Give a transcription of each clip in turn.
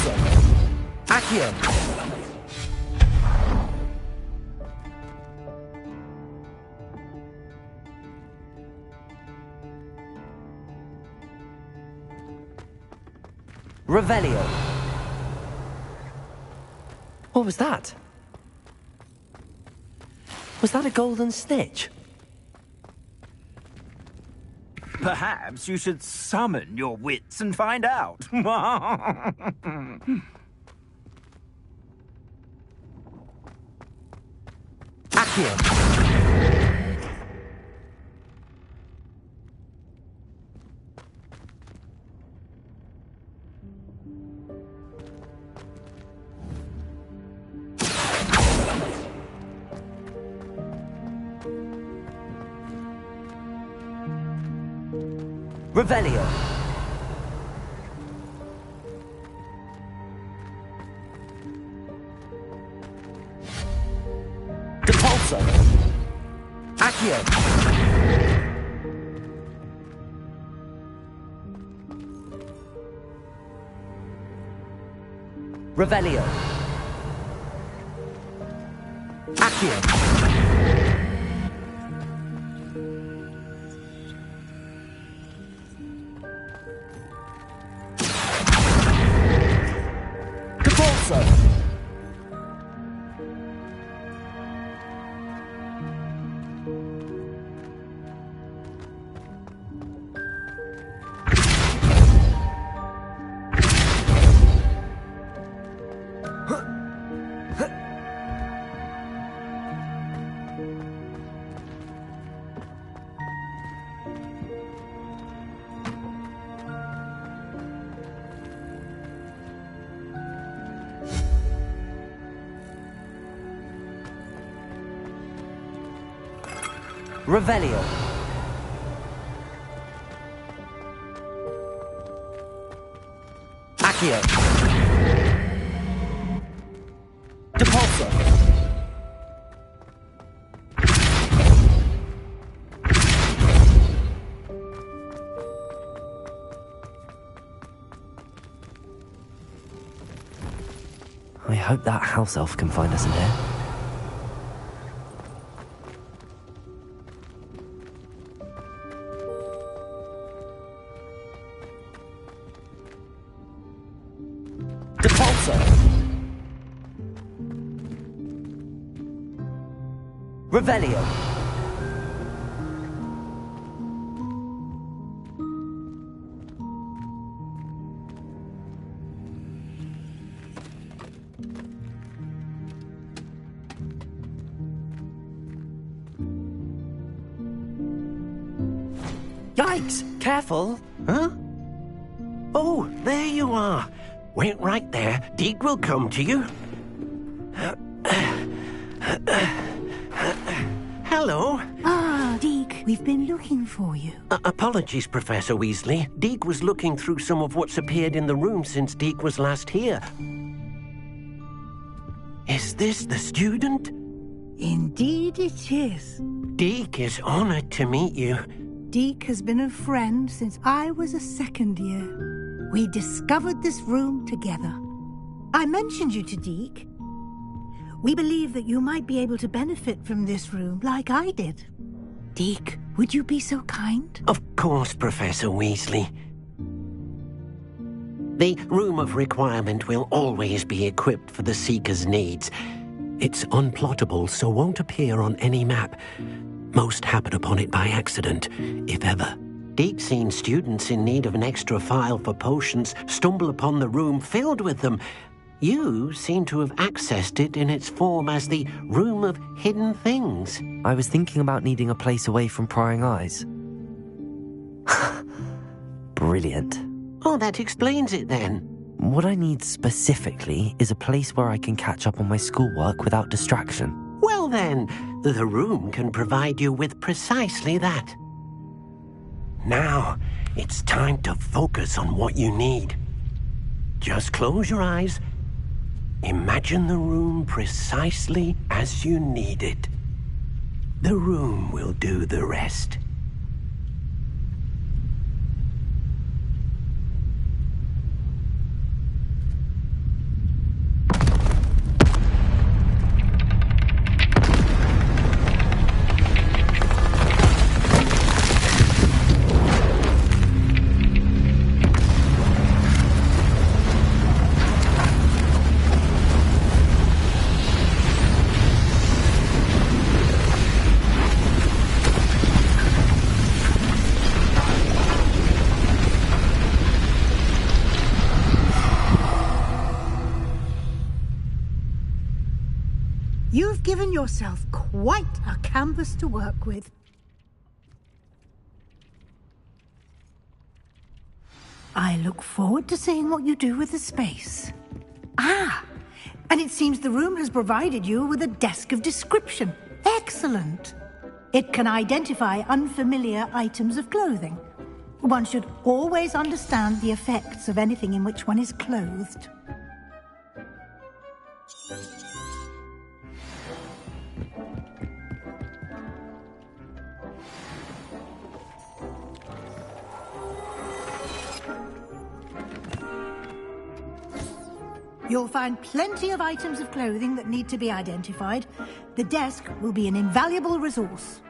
Repulsor! Accio! Revelio! What was that? Was that a golden snitch? Perhaps you should summon your wits and find out. Accio! Revelio! Repulsor! Accio! Revelio! Accio! Revelio! Accio! Repulsor! I hope that house elf can find us in here. Revelio! Yikes! Careful! Huh? Oh, there you are. Wait right there. Deke will come to you. Hello. Ah, Deke, we've been looking for you. Apologies, Professor Weasley. Deke was looking through some of what's appeared in the room since Deke was last here. Is this the student? Indeed it is. Deke is honored to meet you. Deke has been a friend since I was a second year. We discovered this room together. I mentioned you to Deke. We believe that you might be able to benefit from this room like I did. Deke, would you be so kind? Of course, Professor Weasley. The Room of Requirement will always be equipped for the Seeker's needs. It's unplottable, so won't appear on any map. Most happen upon it by accident, if ever. Deke's seen students in need of an extra file for potions stumble upon the room filled with them. You seem to have accessed it in its form as the Room of Hidden Things. I was thinking about needing a place away from prying eyes. Brilliant. Oh, that explains it then. What I need specifically is a place where I can catch up on my schoolwork without distraction. Well then, the room can provide you with precisely that. Now, it's time to focus on what you need. Just close your eyes. Imagine the room precisely as you need it. The room will do the rest. given yourself quite a canvas to work with. I look forward to seeing what you do with the space. Ah, and it seems the room has provided you with a desk of description. Excellent. It can identify unfamiliar items of clothing. One should always understand the effects of anything in which one is clothed. You'll find plenty of items of clothing that need to be identified. The desk will be an invaluable resource.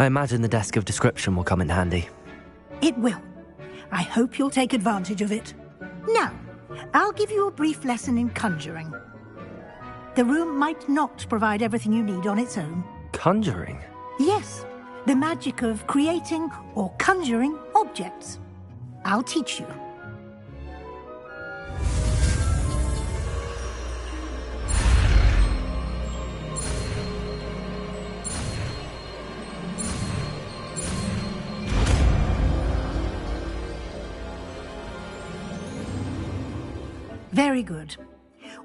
I imagine the desk of description will come in handy. It will. I hope you'll take advantage of it. Now, I'll give you a brief lesson in conjuring. The room might not provide everything you need on its own. Conjuring? Yes, the magic of creating or conjuring objects. I'll teach you. Very good.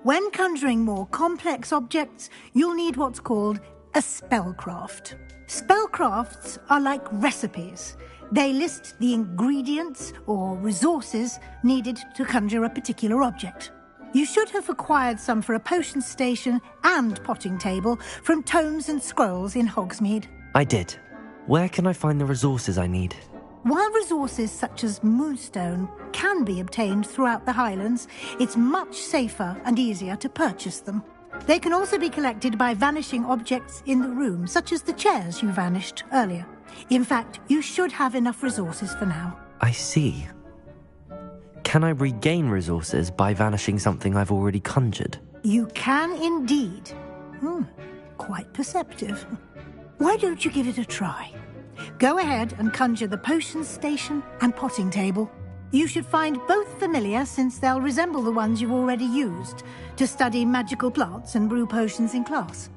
When conjuring more complex objects, you'll need what's called a spellcraft. Spellcrafts are like recipes. They list the ingredients or resources needed to conjure a particular object. You should have acquired some for a potion station and potting table from tomes and scrolls in Hogsmeade. I did. Where can I find the resources I need? While resources such as moonstone can be obtained throughout the Highlands, it's much safer and easier to purchase them. They can also be collected by vanishing objects in the room, such as the chairs you vanished earlier. In fact, you should have enough resources for now. I see. Can I regain resources by vanishing something I've already conjured? You can indeed. Quite perceptive. Why don't you give it a try? Go ahead and conjure the potion station and potting table. You should find both familiar, since they'll resemble the ones you've already used to study magical plants and brew potions in class.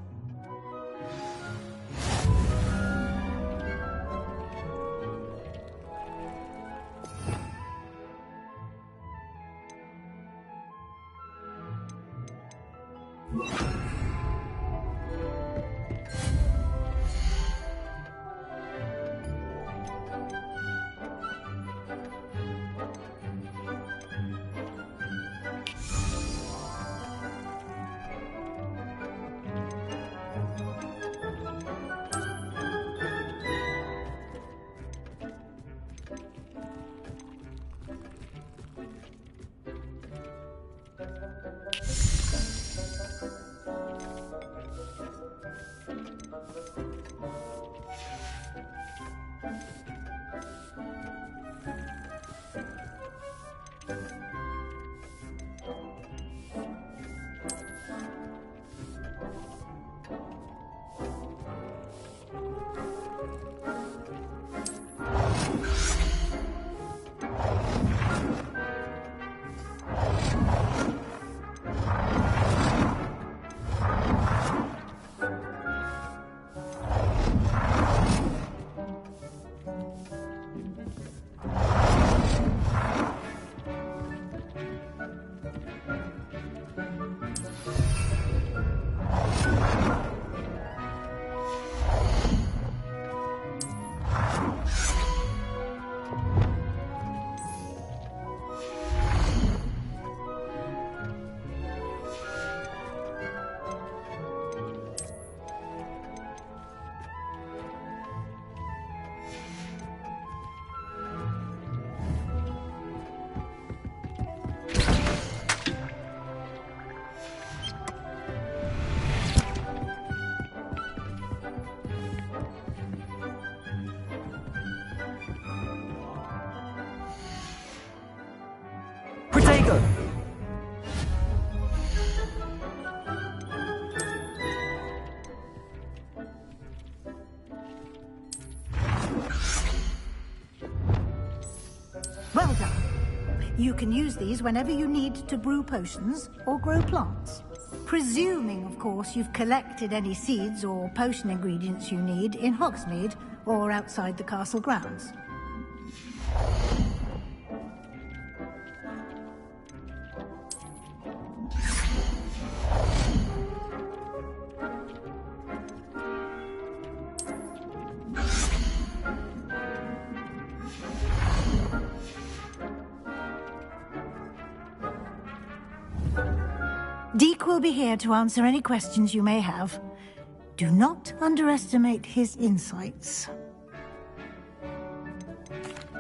go. Well done. You can use these whenever you need to brew potions or grow plants. Presuming, of course, you've collected any seeds or potion ingredients you need in Hogsmeade or outside the castle grounds. Deek will be here to answer any questions you may have. Do not underestimate his insights.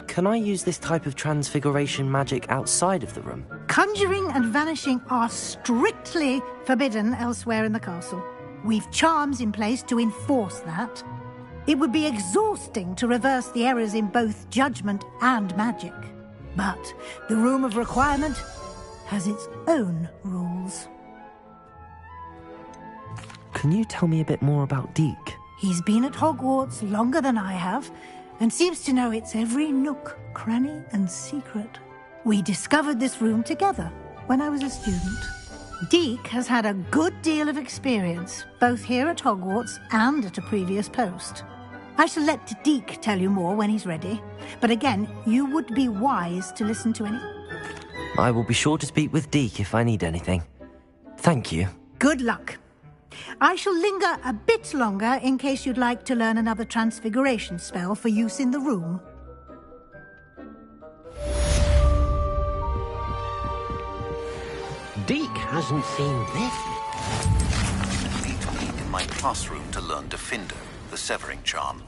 Can I use this type of transfiguration magic outside of the room? Conjuring and vanishing are strictly forbidden elsewhere in the castle. We've charms in place to enforce that. It would be exhausting to reverse the errors in both judgment and magic. But the Room of Requirement has its own rules. Can you tell me a bit more about Deek? He's been at Hogwarts longer than I have, and seems to know its every nook, cranny, and secret. We discovered this room together when I was a student. Deek has had a good deal of experience, both here at Hogwarts and at a previous post. I shall let Deek tell you more when he's ready, but again, you would be wise to listen to any... I will be sure to speak with Deek if I need anything. Thank you. Good luck. I shall linger a bit longer in case you'd like to learn another transfiguration spell for use in the room. Deek hasn't seen this. Need to be in my classroom to learn Defender, the severing charm.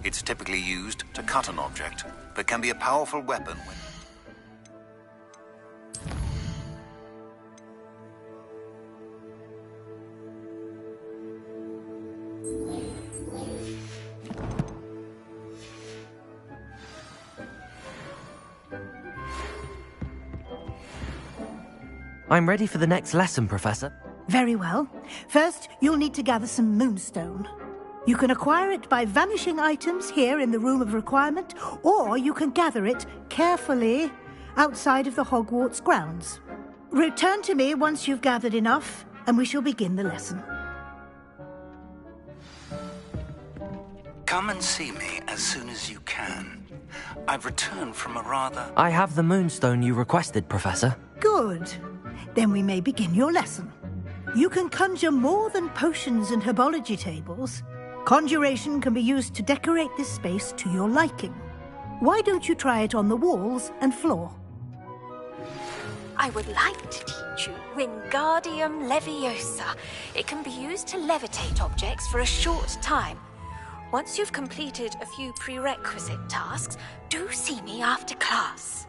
It's typically used to cut an object, but can be a powerful weapon when... I'm ready for the next lesson, Professor. Very well. First, you'll need to gather some moonstone. You can acquire it by vanishing items here in the Room of Requirement, or you can gather it carefully outside of the Hogwarts grounds. Return to me once you've gathered enough, and we shall begin the lesson. Come and see me as soon as you can. I've returned from a rather... I have the moonstone you requested, Professor. Good. Then we may begin your lesson. You can conjure more than potions and herbology tables. Conjuration can be used to decorate this space to your liking. Why don't you try it on the walls and floor? I would like to teach you Wingardium Leviosa. It can be used to levitate objects for a short time. Once you've completed a few prerequisite tasks, do see me after class.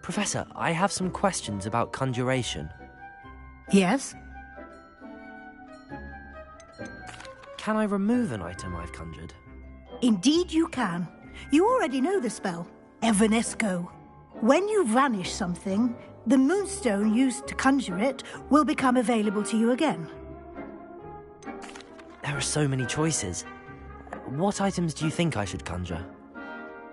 Professor, I have some questions about conjuration. Yes? Can I remove an item I've conjured? Indeed you can. You already know the spell, Evanesco. When you vanish something, the moonstone used to conjure it will become available to you again. There are so many choices. What items do you think I should conjure?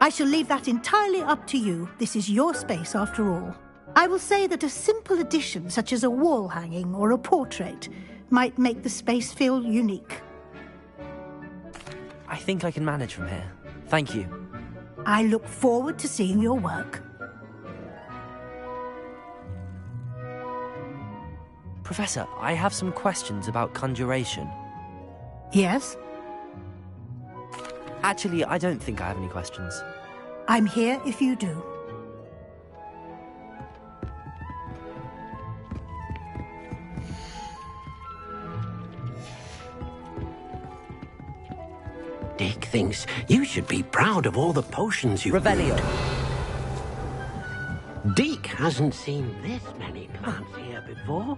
I shall leave that entirely up to you. This is your space after all. I will say that a simple addition, such as a wall hanging or a portrait, might make the space feel unique. I think I can manage from here. Thank you. I look forward to seeing your work. Professor, I have some questions about conjuration. Yes? Actually, I don't think I have any questions. I'm here if you do. Dick thinks you should be proud of all the potions you've Revelio. brewed. Deke hasn't seen this many plants here before.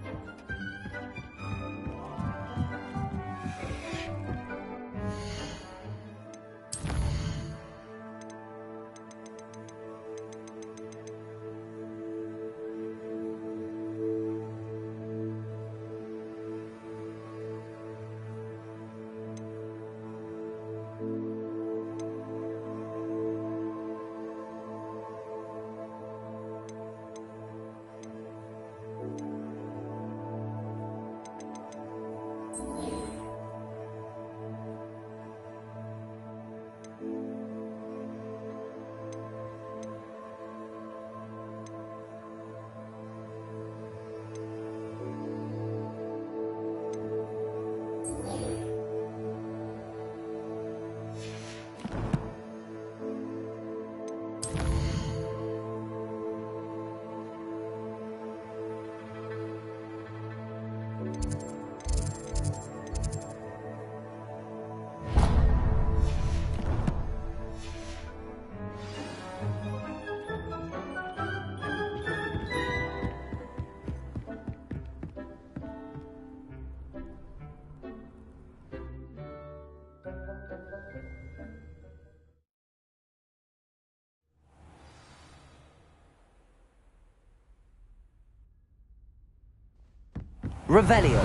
Revelio.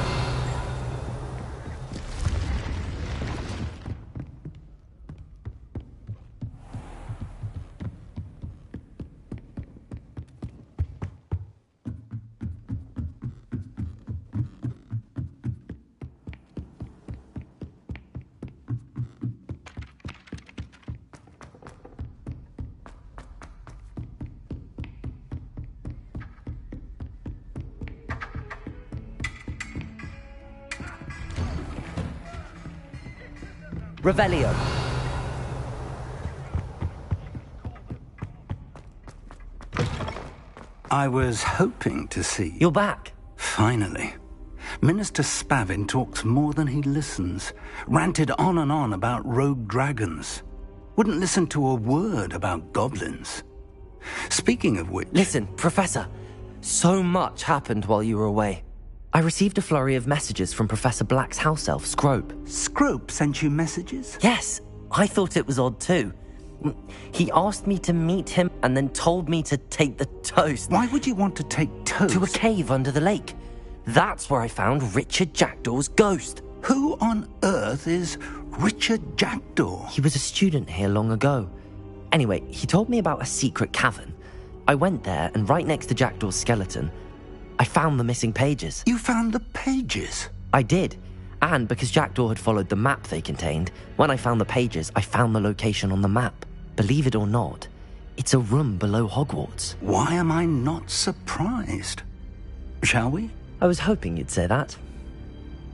Revelio. I was hoping to see you. You're back. Finally. Minister Spavin talks more than he listens. Ranted on and on about rogue dragons. Wouldn't listen to a word about goblins. Speaking of which... Listen, Professor. So much happened while you were away. I received a flurry of messages from Professor Black's house elf, Scrope. Scrope sent you messages? Yes, I thought it was odd too. He asked me to meet him and then told me to take the toast. Why would you want to take toast? To a cave under the lake. That's where I found Richard Jackdaw's ghost. Who on earth is Richard Jackdaw? He was a student here long ago. Anyway, he told me about a secret cavern. I went there, and right next to Jackdaw's skeleton, I found the missing pages. You found the pages? I did. And because Jackdaw had followed the map they contained, when I found the pages, I found the location on the map. Believe it or not, it's a room below Hogwarts. Why am I not surprised? Shall we? I was hoping you'd say that.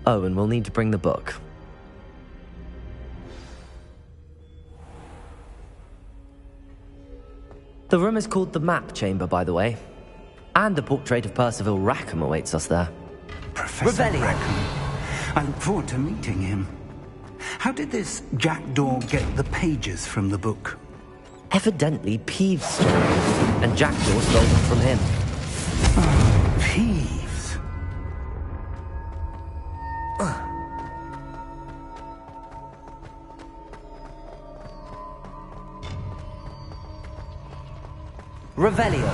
Oh, and we'll need to bring the book. The room is called the Map Chamber, by the way. And a portrait of Percival Rackham awaits us there. Professor Revelio. Rackham. I look forward to meeting him. How did this Jackdaw get the pages from the book? Evidently, Peeves stole them, and Jackdaw stole them from him. Peeves. Revelio.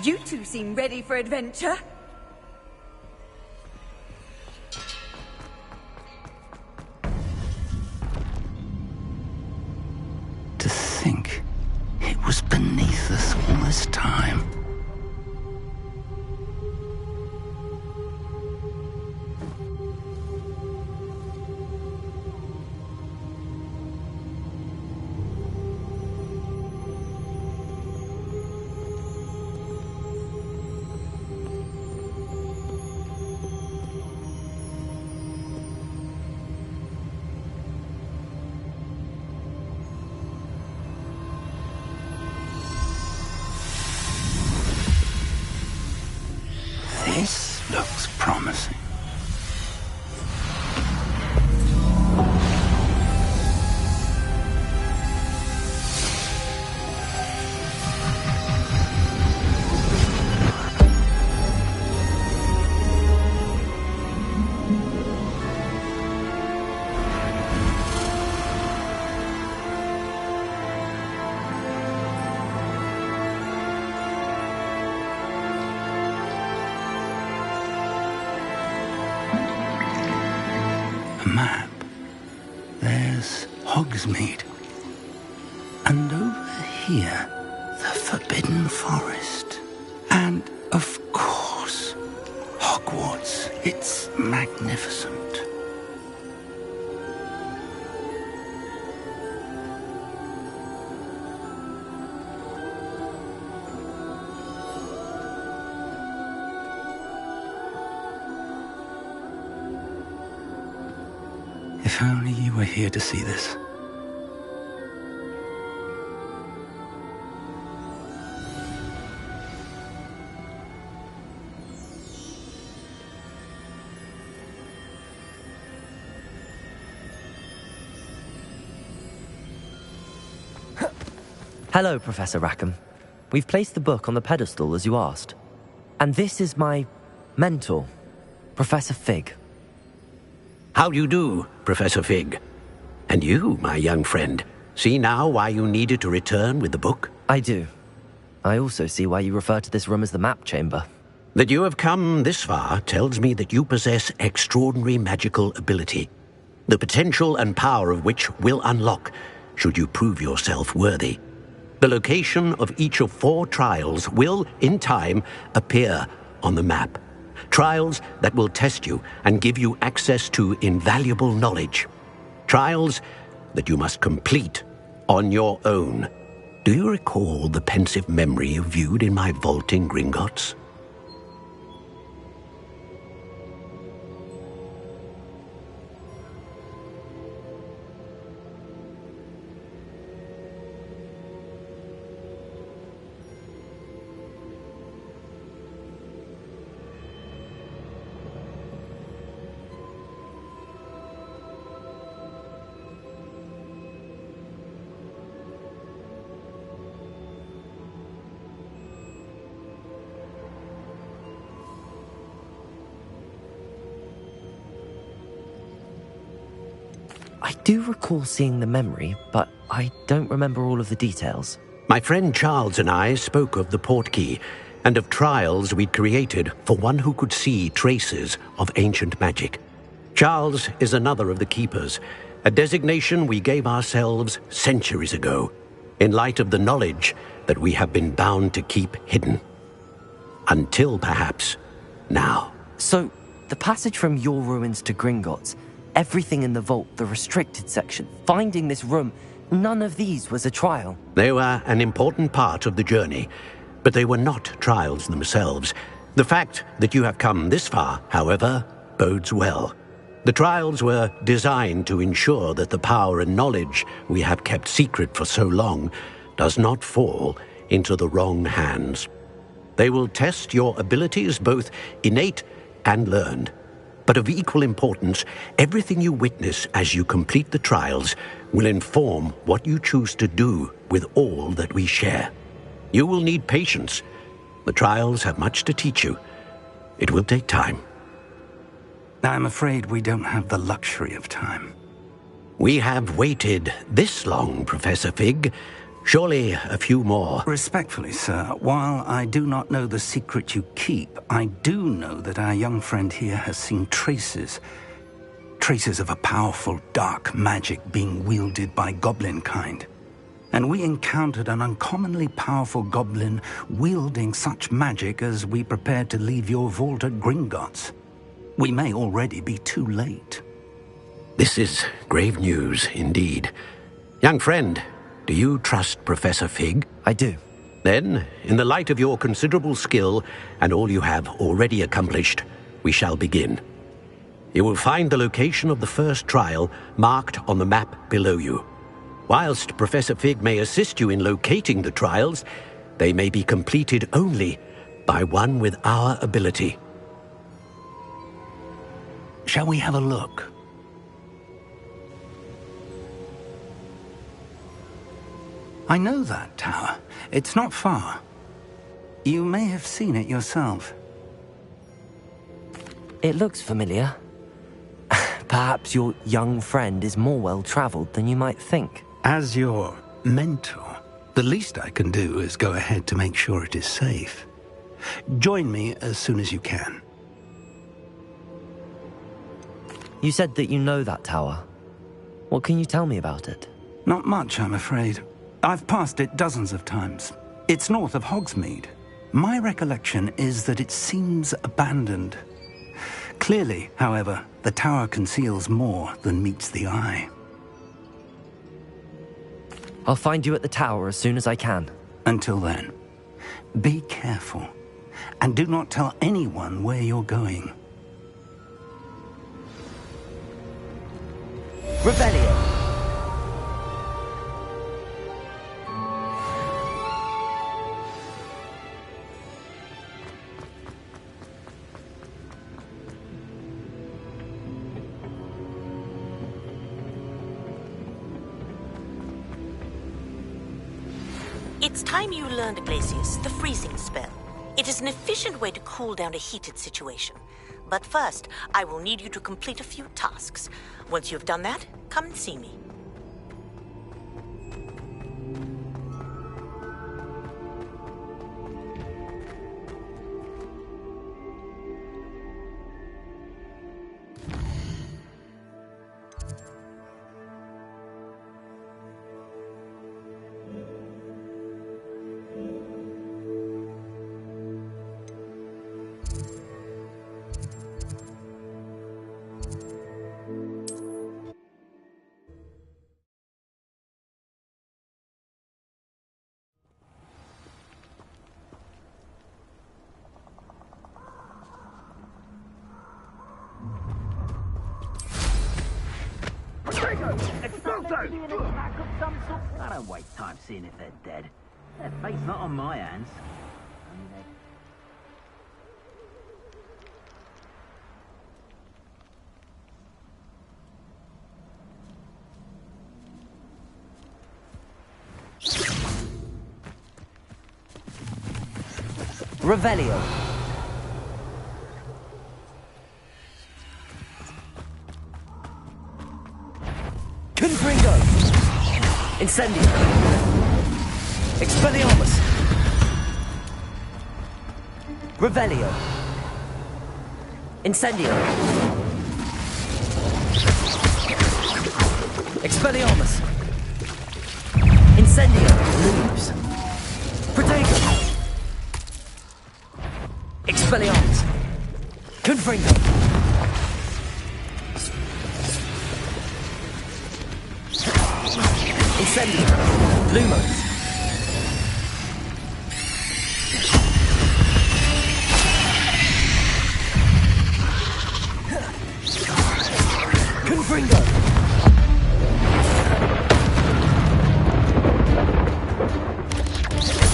You two seem ready for adventure. To think it was beneath us all this time. This looks promising. Map. There's Hogsmeade. And over here, the Forbidden Forest. And, of course, Hogwarts. It's magnificent. If only you were here to see this. Hello, Professor Rackham. We've placed the book on the pedestal as you asked. And this is my mentor, Professor Fig. How do you do, Professor Fig? And you, my young friend, see now why you needed to return with the book? I do. I also see why you refer to this room as the map chamber. That you have come this far tells me that you possess extraordinary magical ability, the potential and power of which will unlock should you prove yourself worthy. The location of each of 4 trials will, in time, appear on the map. Trials that will test you and give you access to invaluable knowledge. Trials that you must complete on your own. Do you recall the pensive memory you viewed in my vault in Gringotts? I do recall seeing the memory, but I don't remember all of the details. My friend Charles and I spoke of the portkey and of trials we'd created for one who could see traces of ancient magic. Charles is another of the keepers, a designation we gave ourselves centuries ago, in light of the knowledge that we have been bound to keep hidden. Until, perhaps, now. So, the passage from your ruins to Gringotts, everything in the vault, the restricted section, finding this room, none of these was a trial. They were an important part of the journey, but they were not trials themselves. The fact that you have come this far, however, bodes well. The trials were designed to ensure that the power and knowledge we have kept secret for so long does not fall into the wrong hands. They will test your abilities, both innate and learned. But of equal importance, everything you witness as you complete the trials will inform what you choose to do with all that we share. You will need patience. The trials have much to teach you. It will take time. I'm afraid we don't have the luxury of time. We have waited this long, Professor Fig. Surely a few more. Respectfully, sir, while I do not know the secret you keep, I do know that our young friend here has seen traces of a powerful dark magic being wielded by goblin kind. And we encountered an uncommonly powerful goblin wielding such magic as we prepared to leave your vault at Gringotts. We may already be too late. This is grave news indeed. Young friend, do you trust Professor Fig? I do. Then, in the light of your considerable skill and all you have already accomplished, we shall begin. You will find the location of the first trial marked on the map below you. Whilst Professor Fig may assist you in locating the trials, they may be completed only by one with our ability. Shall we have a look? I know that tower. It's not far. You may have seen it yourself. It looks familiar. Perhaps your young friend is more well-traveled than you might think. As your mentor, the least I can do is go ahead to make sure it is safe. Join me as soon as you can. You said that you know that tower. What can you tell me about it? Not much, I'm afraid. I've passed it dozens of times. It's north of Hogsmeade. My recollection is that it seems abandoned. Clearly, however, the tower conceals more than meets the eye. I'll find you at the tower as soon as I can. Until then, be careful, and do not tell anyone where you're going. Revelio! It's time you learned, Glacius, the freezing spell. It is an efficient way to cool down a heated situation. But first, I will need you to complete a few tasks. Once you've done that, come and see me. I don't waste time seeing if they're dead. Their fate's not on my hands. Revelio. Confringo. Incendio. Expelliarmus. Revelio. Incendio. Expelliarmus. Incendio. Leaves. Protego. Expelliarmus. Confringo. Incendio. Lumos. Confringo.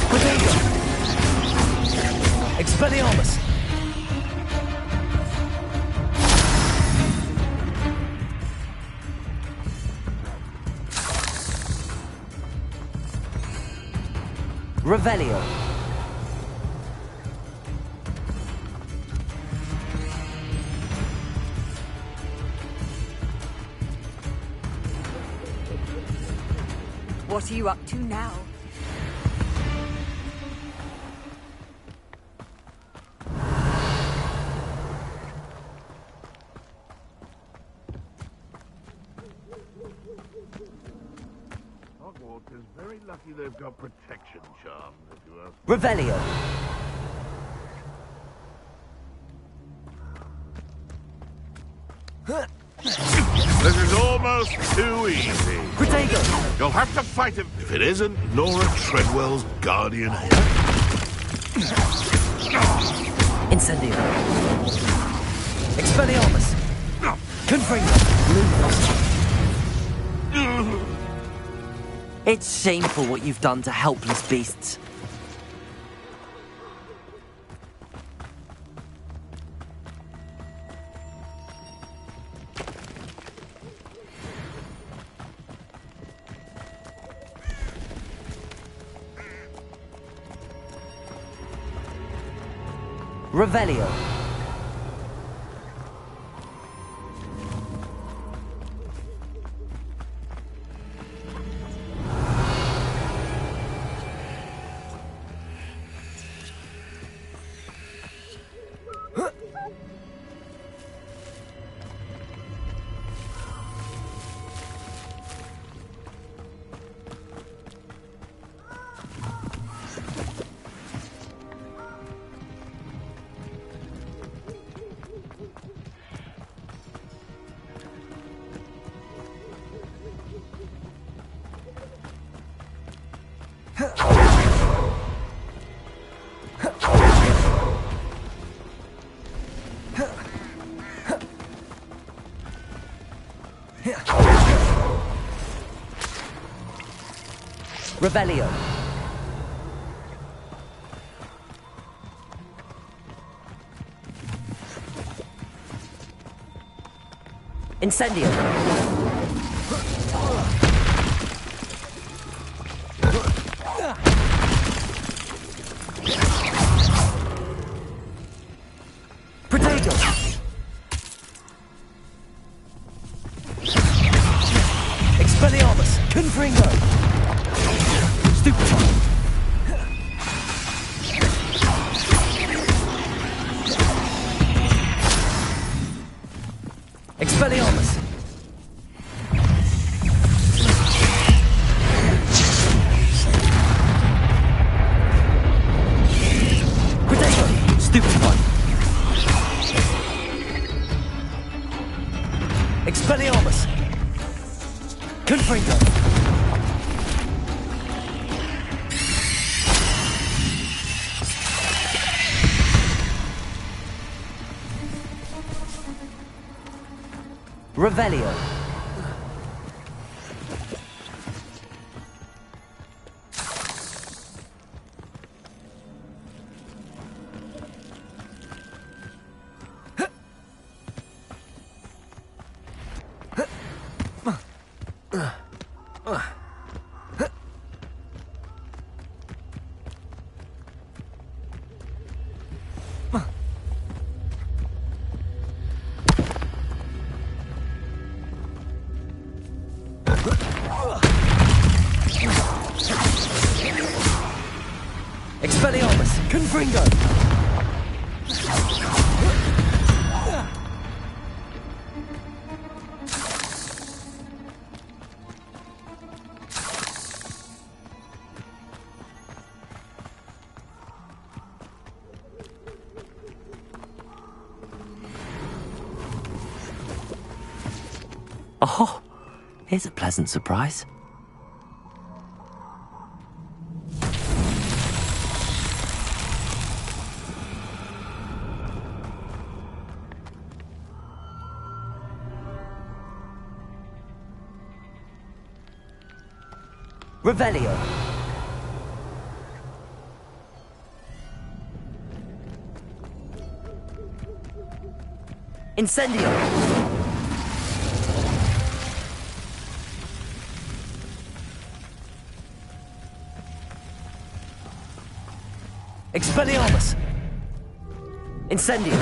Protego. Expelliarmus. Revelio. What are you up to now? Hogwarts is very lucky they've got protection charms, if you ask. Revelio. This is almost too easy. Protego. You'll have to fight him if it isn't Laura Treadwell's guardian. Incendio. Expelliarmus. Confringo. Lumos. It's shameful what you've done to helpless beasts. Revelio. Revelio. Incendio. Protego. Expelliarmus. Confringo. Stupefy. Expelliarmus. Protego. Stupefy. Expelliarmus. Confringo. Revelio. Expelliarmus. Confringo. Oh, here's a pleasant surprise. Revelio. Incendio. Expelliarmus. Incendio.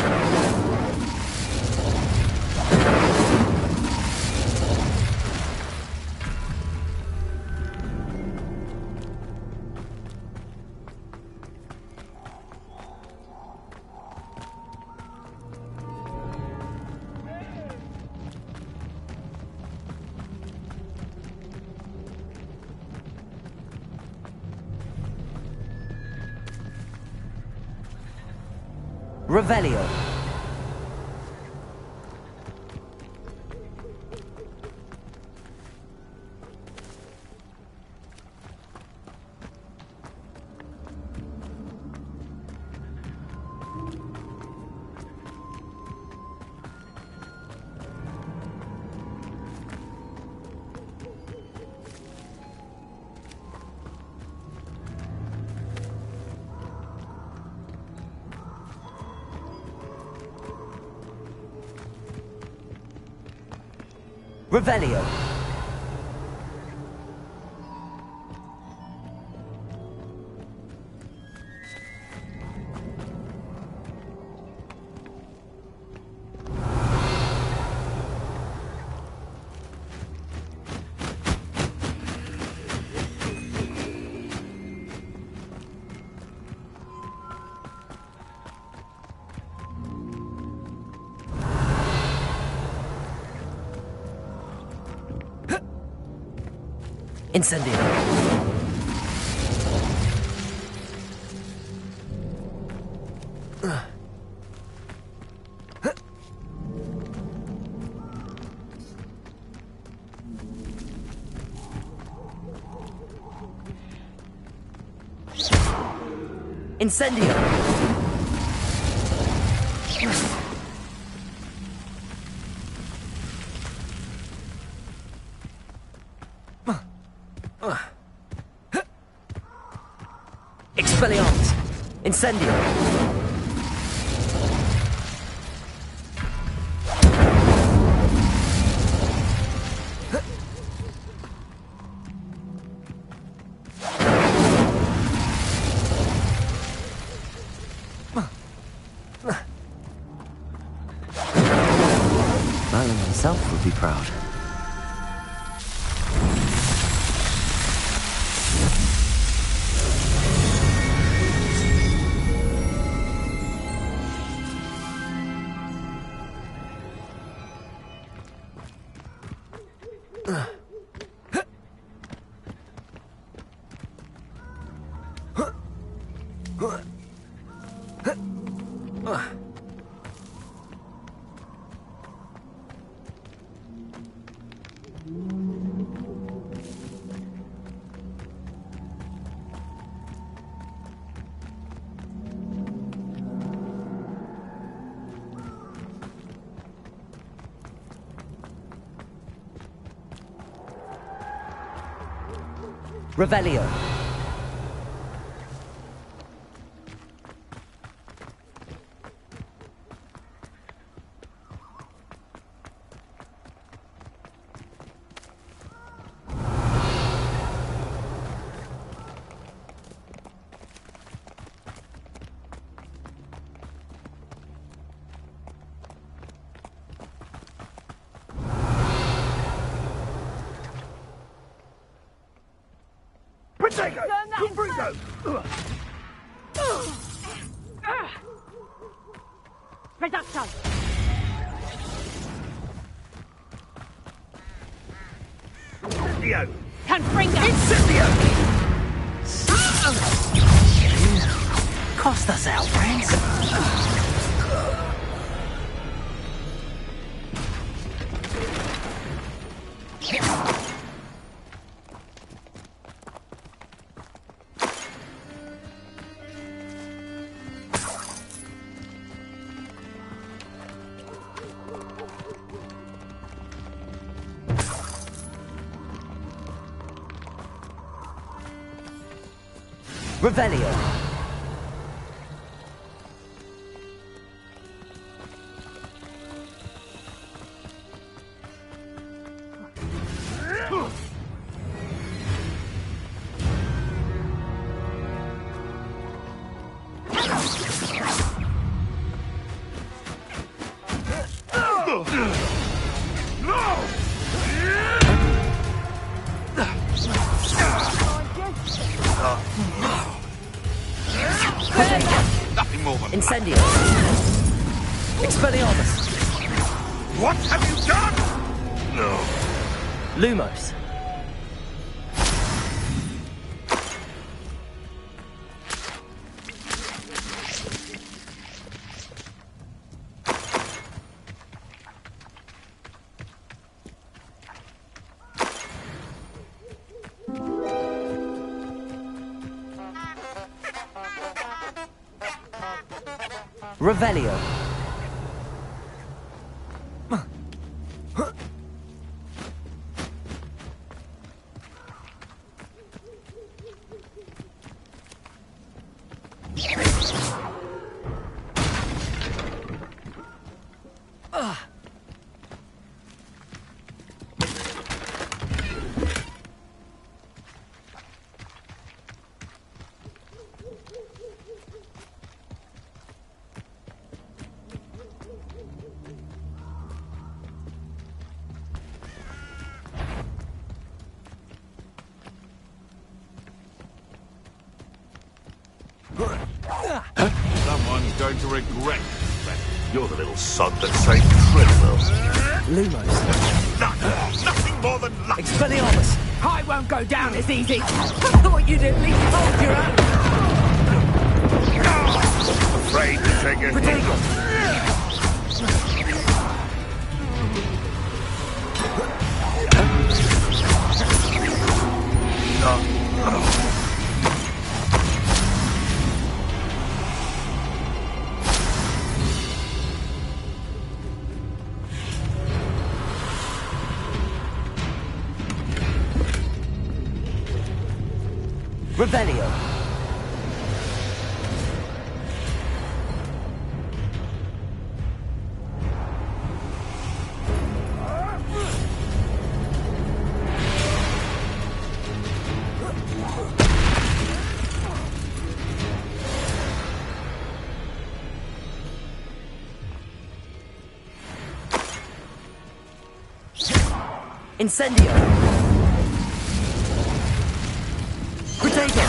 Revelio. Revelio. Incendio. Incendio! Expelliarmus! Incendio! Merlin himself would be proud. Revelio. Reducto! Incendio! Confringo! Incendio! Cost us out, friends. Revelio. Nothing more than Incendio. Expelliarmus. What have you done? No. Lumos. Revelio. Someone's going to regret that. You're the little sod that saved Treadwell. Lumos. Nothing more than luck. Expelliarmus. I won't go down as easy. I thought you'd at least hold your own. Afraid to take a hit. Revelio. Incendio. Potato.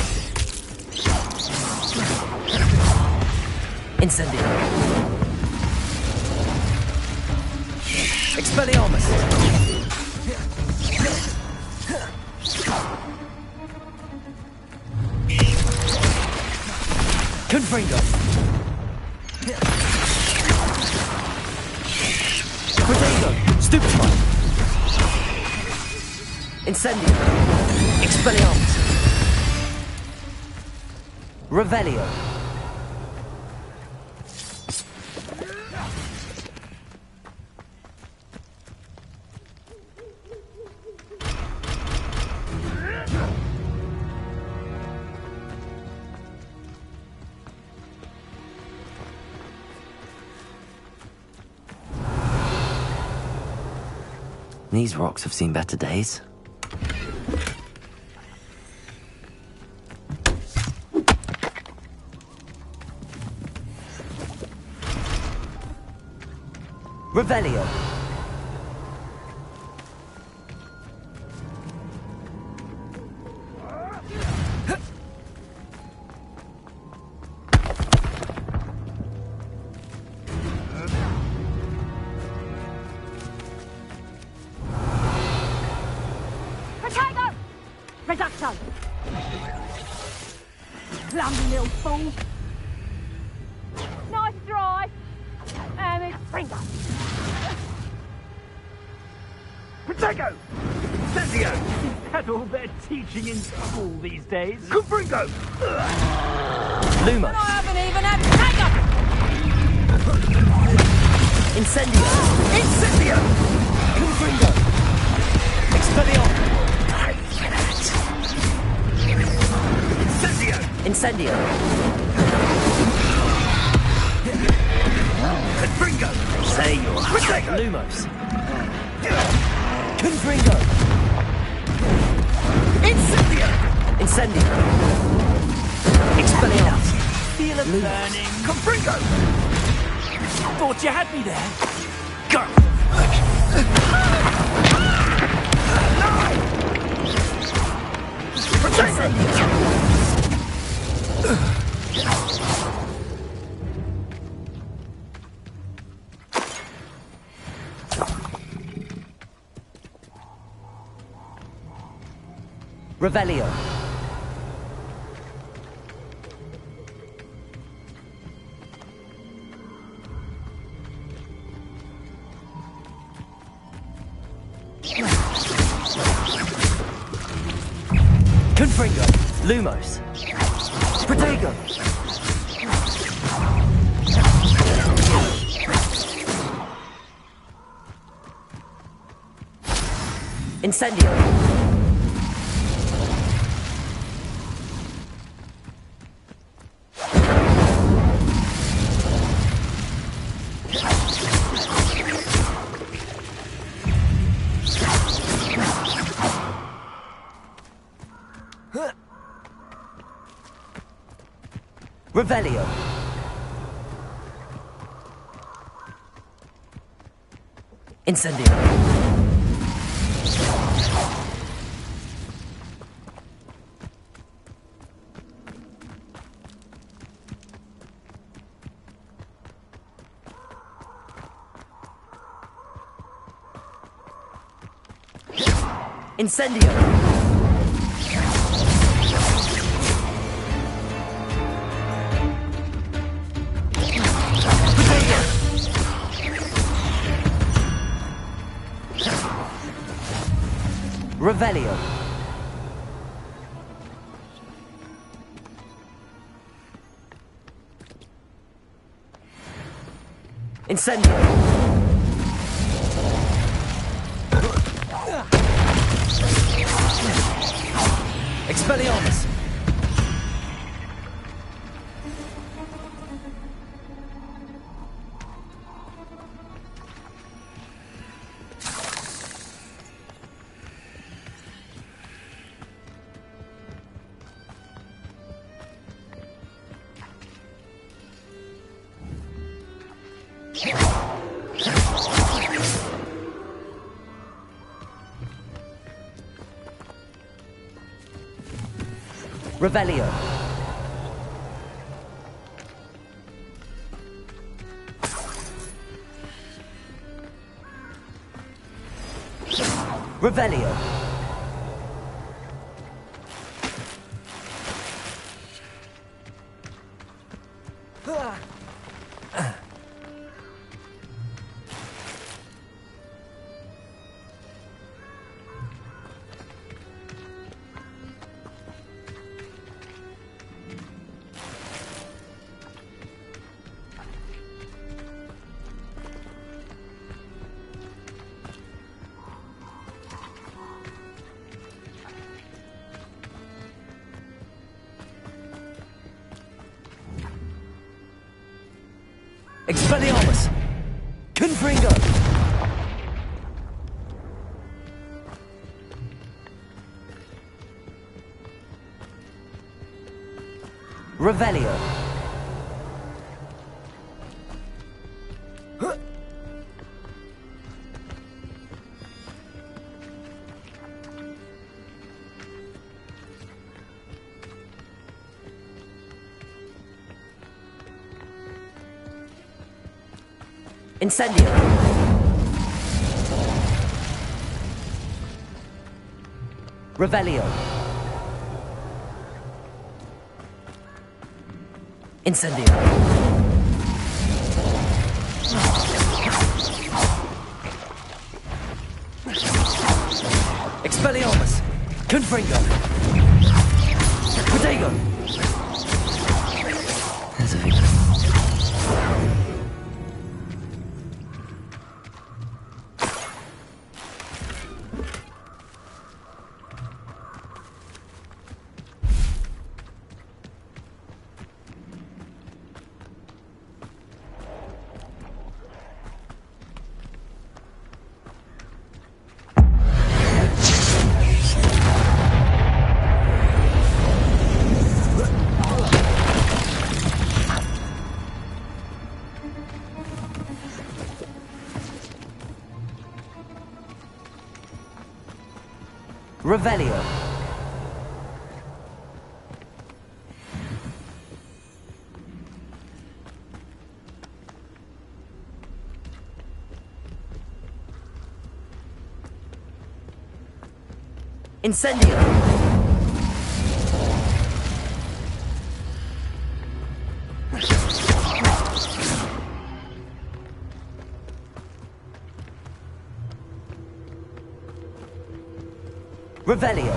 Incendio. Expelliarmus. Confringo. Potato. Stupefy. Incendio. Expelliarmus. Revelio. These rocks have seen better days. Revelio. Potato! Reducto! Clumsy little fool. Nice drive. And it's Pringo. Potato! Incendio! Is that all they're teaching in school these days? Confringo! Lumos. I haven't even had Potato! Incendio. Incendio! Confringo. Expelliarmus. Incendio! Incendio. Confringo! Say your Potato! Lumos. Confringo. Incendio! Incendio. Expelliarmus. Feel it burning. Confringo! Thought you had me there. Go! Potato! Revelio. Confringo. Lumos. Protego. Incendio. Revelio. Incendio. Incendio. Revelio. Incendio. Expelliarmus. Revelio. Revelio. Expelliarmus! Confringo! Revelio. Incendio. Revelio. Incendio. Expelliarmus. Confringo. Protego. There's a victim. Revelio. Incendio. Revelio.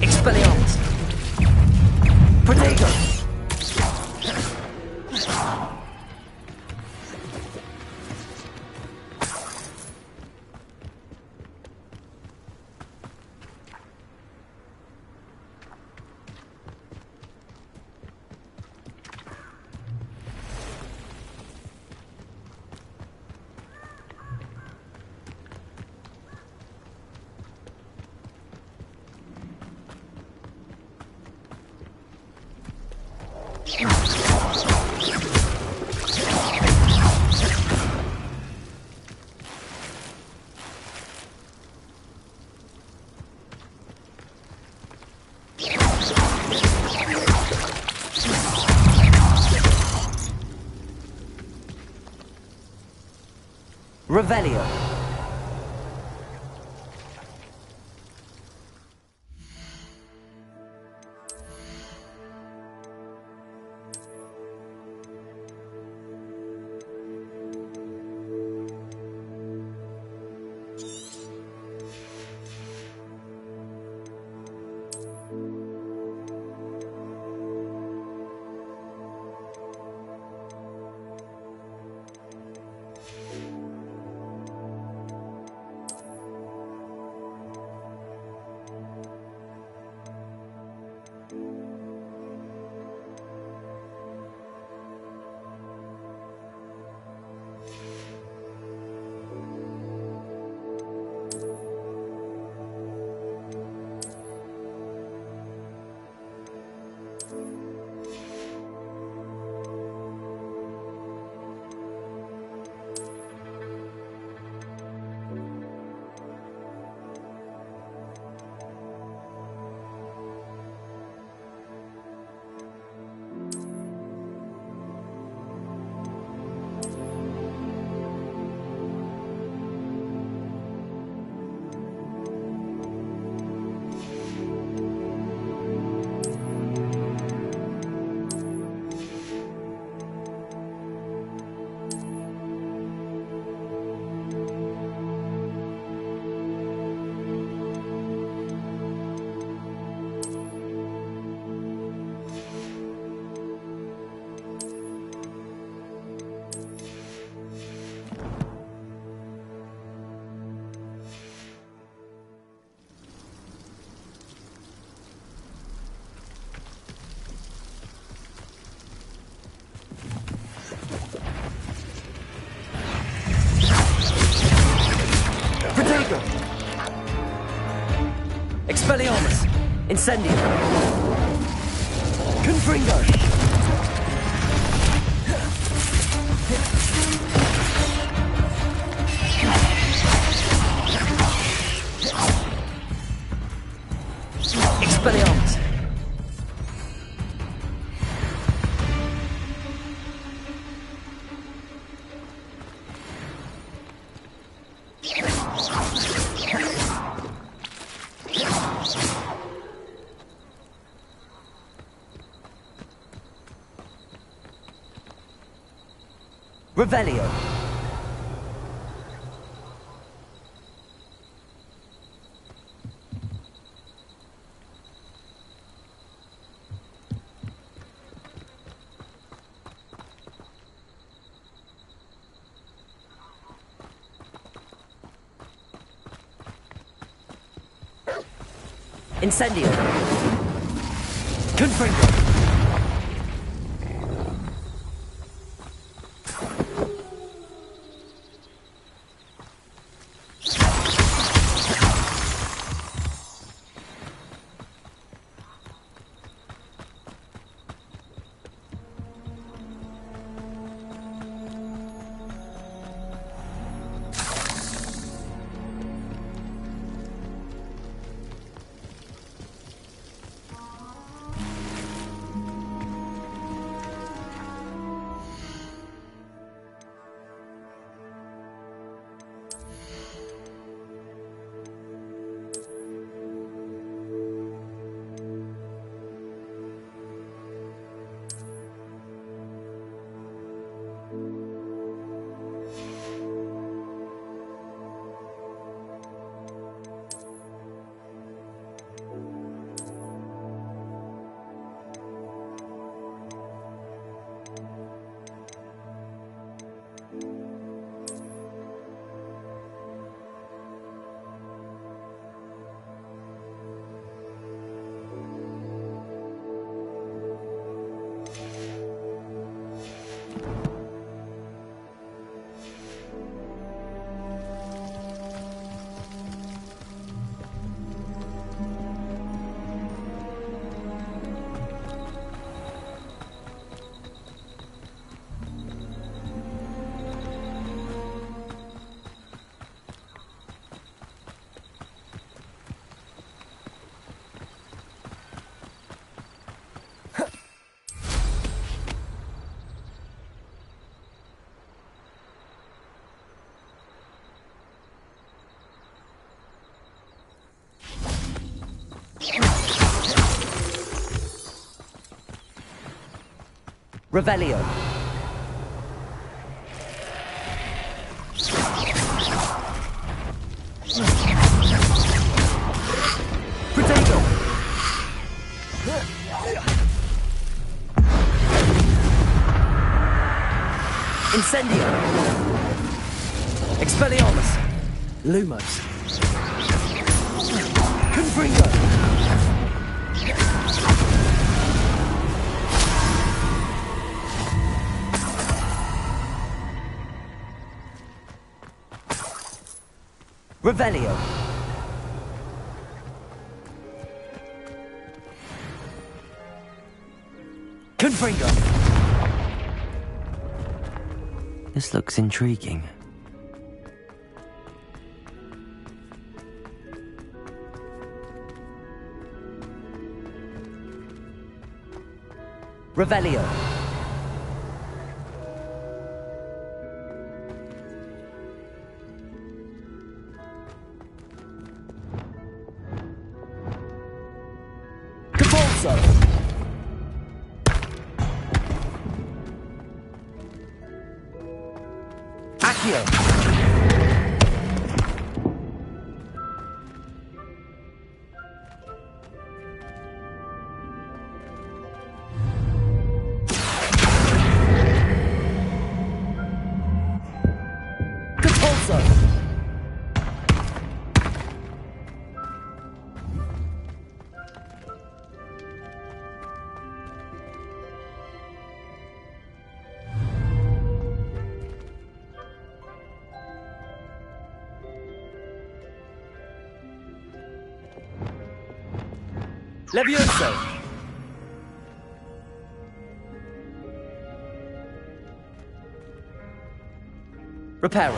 Expelliarmus. Protego. Revelio. Incendio! Confringo! Expelliarmus! Revelio. Incendio. Confringo. Revelio. Protego. Incendio. Expelliarmus. Lumos. Confringo. Revelio. Confringo. This looks intriguing. Revelio. Accio. Capulso. Levioso! Reparo.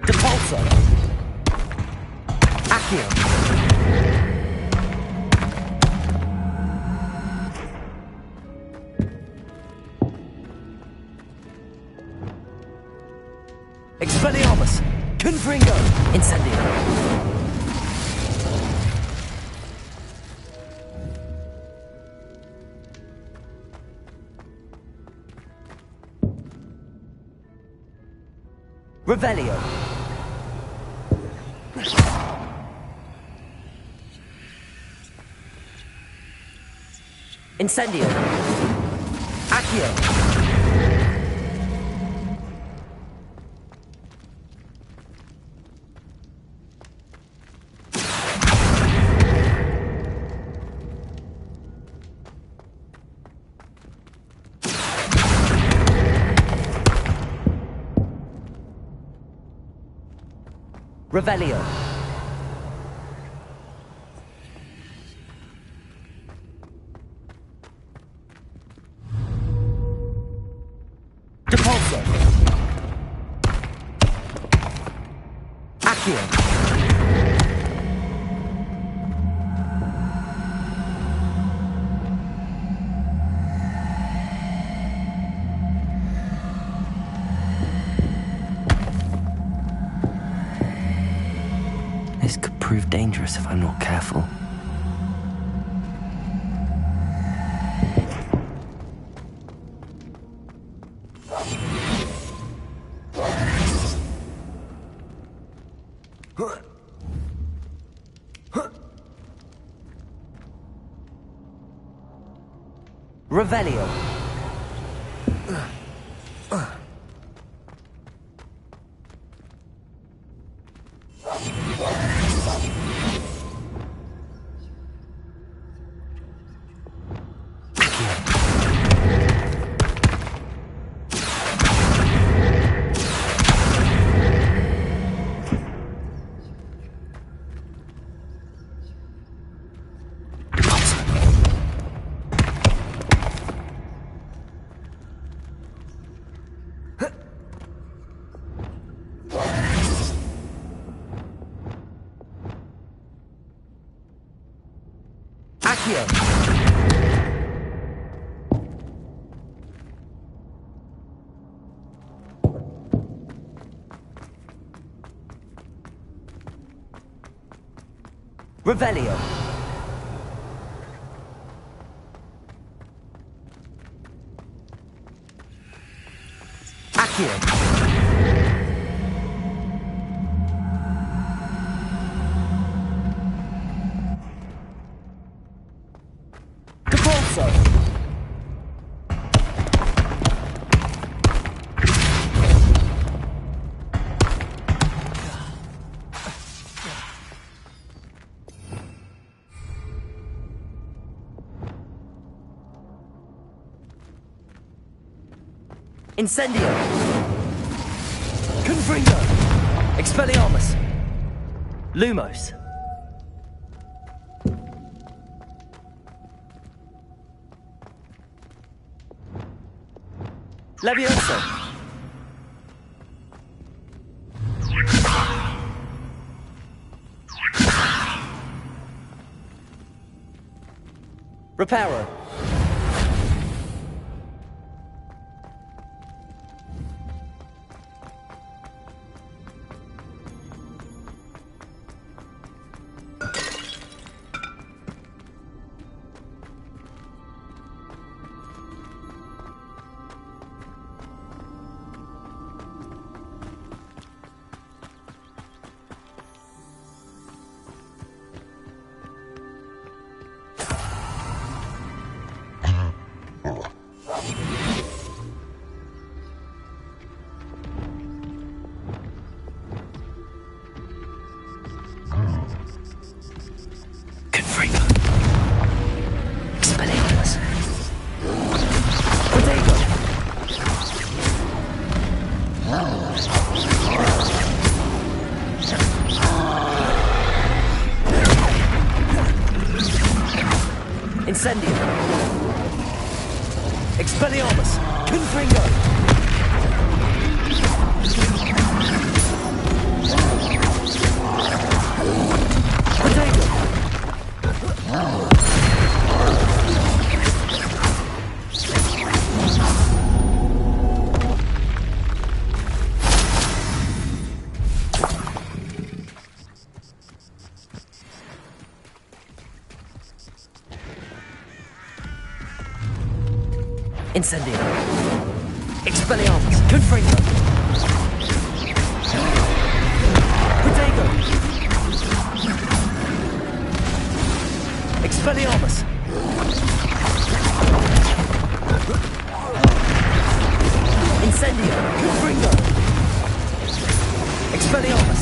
Depulso. Accio. Expelliarmus! Confringo! Incendio! Revelio! Incendio! Accio! Revelio. Depulso. Accio. This could prove dangerous if I'm not careful. Revelio. Accio. Revelio. Accio. Incendio! Confringo! Expelliarmus! Lumos! Levioso! Reparo! Expelliarmus! Confringo! Potato! Incendio. Expelliarmus. Confringo. Potato. Expelliarmus. Incendio. Confringo. Expelliarmus.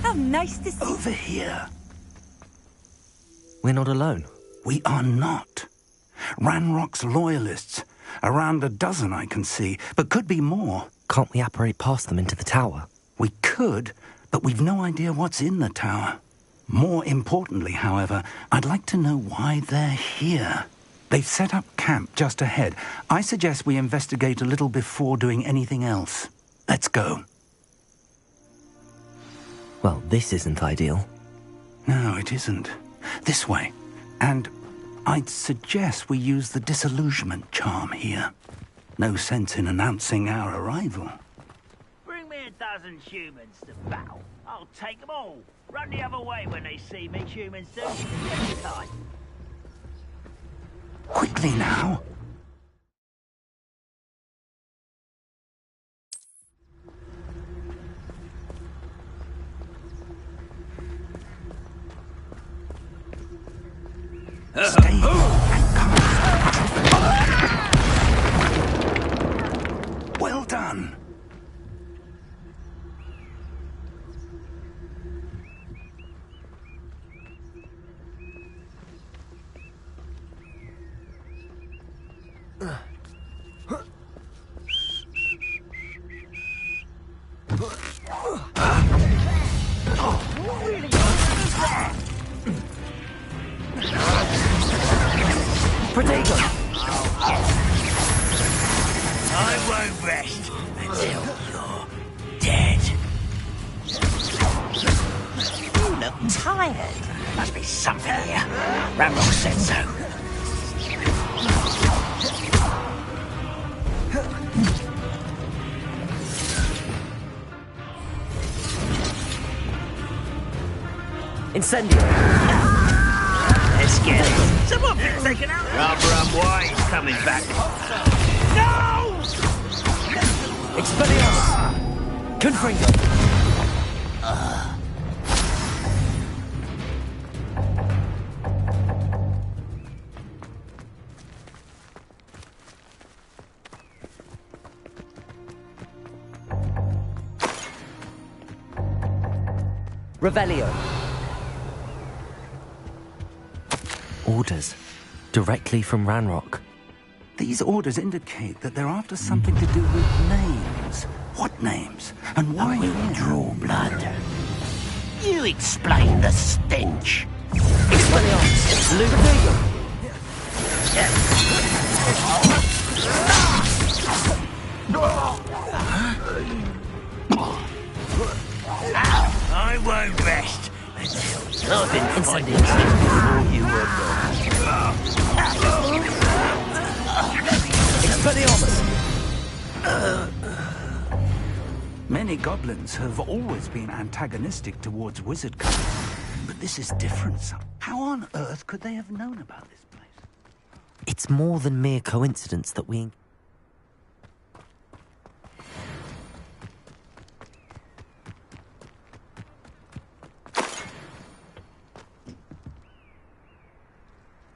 How nice to see you. Over here. We're not alone. We are not. Ranrock's loyalists. Around a dozen I can see, but could be more. Can't we apparate past them into the tower? We could, but we've no idea what's in the tower. More importantly, however, I'd like to know why they're here. They've set up camp just ahead. I suggest we investigate a little before doing anything else. Let's go. Well, this isn't ideal. No, it isn't. This way. And I'd suggest we use the disillusionment charm here. No sense in announcing our arrival. Bring me a dozen humans to battle. I'll take them all. Run the other way when they see me, humans do. Every time. Quickly now. Stay and well done. Potato! I won't rest until you're dead. You look tired. Must be something here. Ramrock said so. Incendio! Let's get it. Someone been taken out. Rub, why he's coming back. No! Expelliarmus! Confringo! Revelio. Orders. Directly from Ranrock. These orders indicate that they're after something to do with names. What names? And why I will here? draw blood. You explain the stench. Expelliarmus! Expelliarmus! Lubricator! I won't rest until I've been fighting Incendies! you were born. Expelliarmus! Many goblins have always been antagonistic towards wizard cults, but this is different. How on earth could they have known about this place? It's more than mere coincidence that we...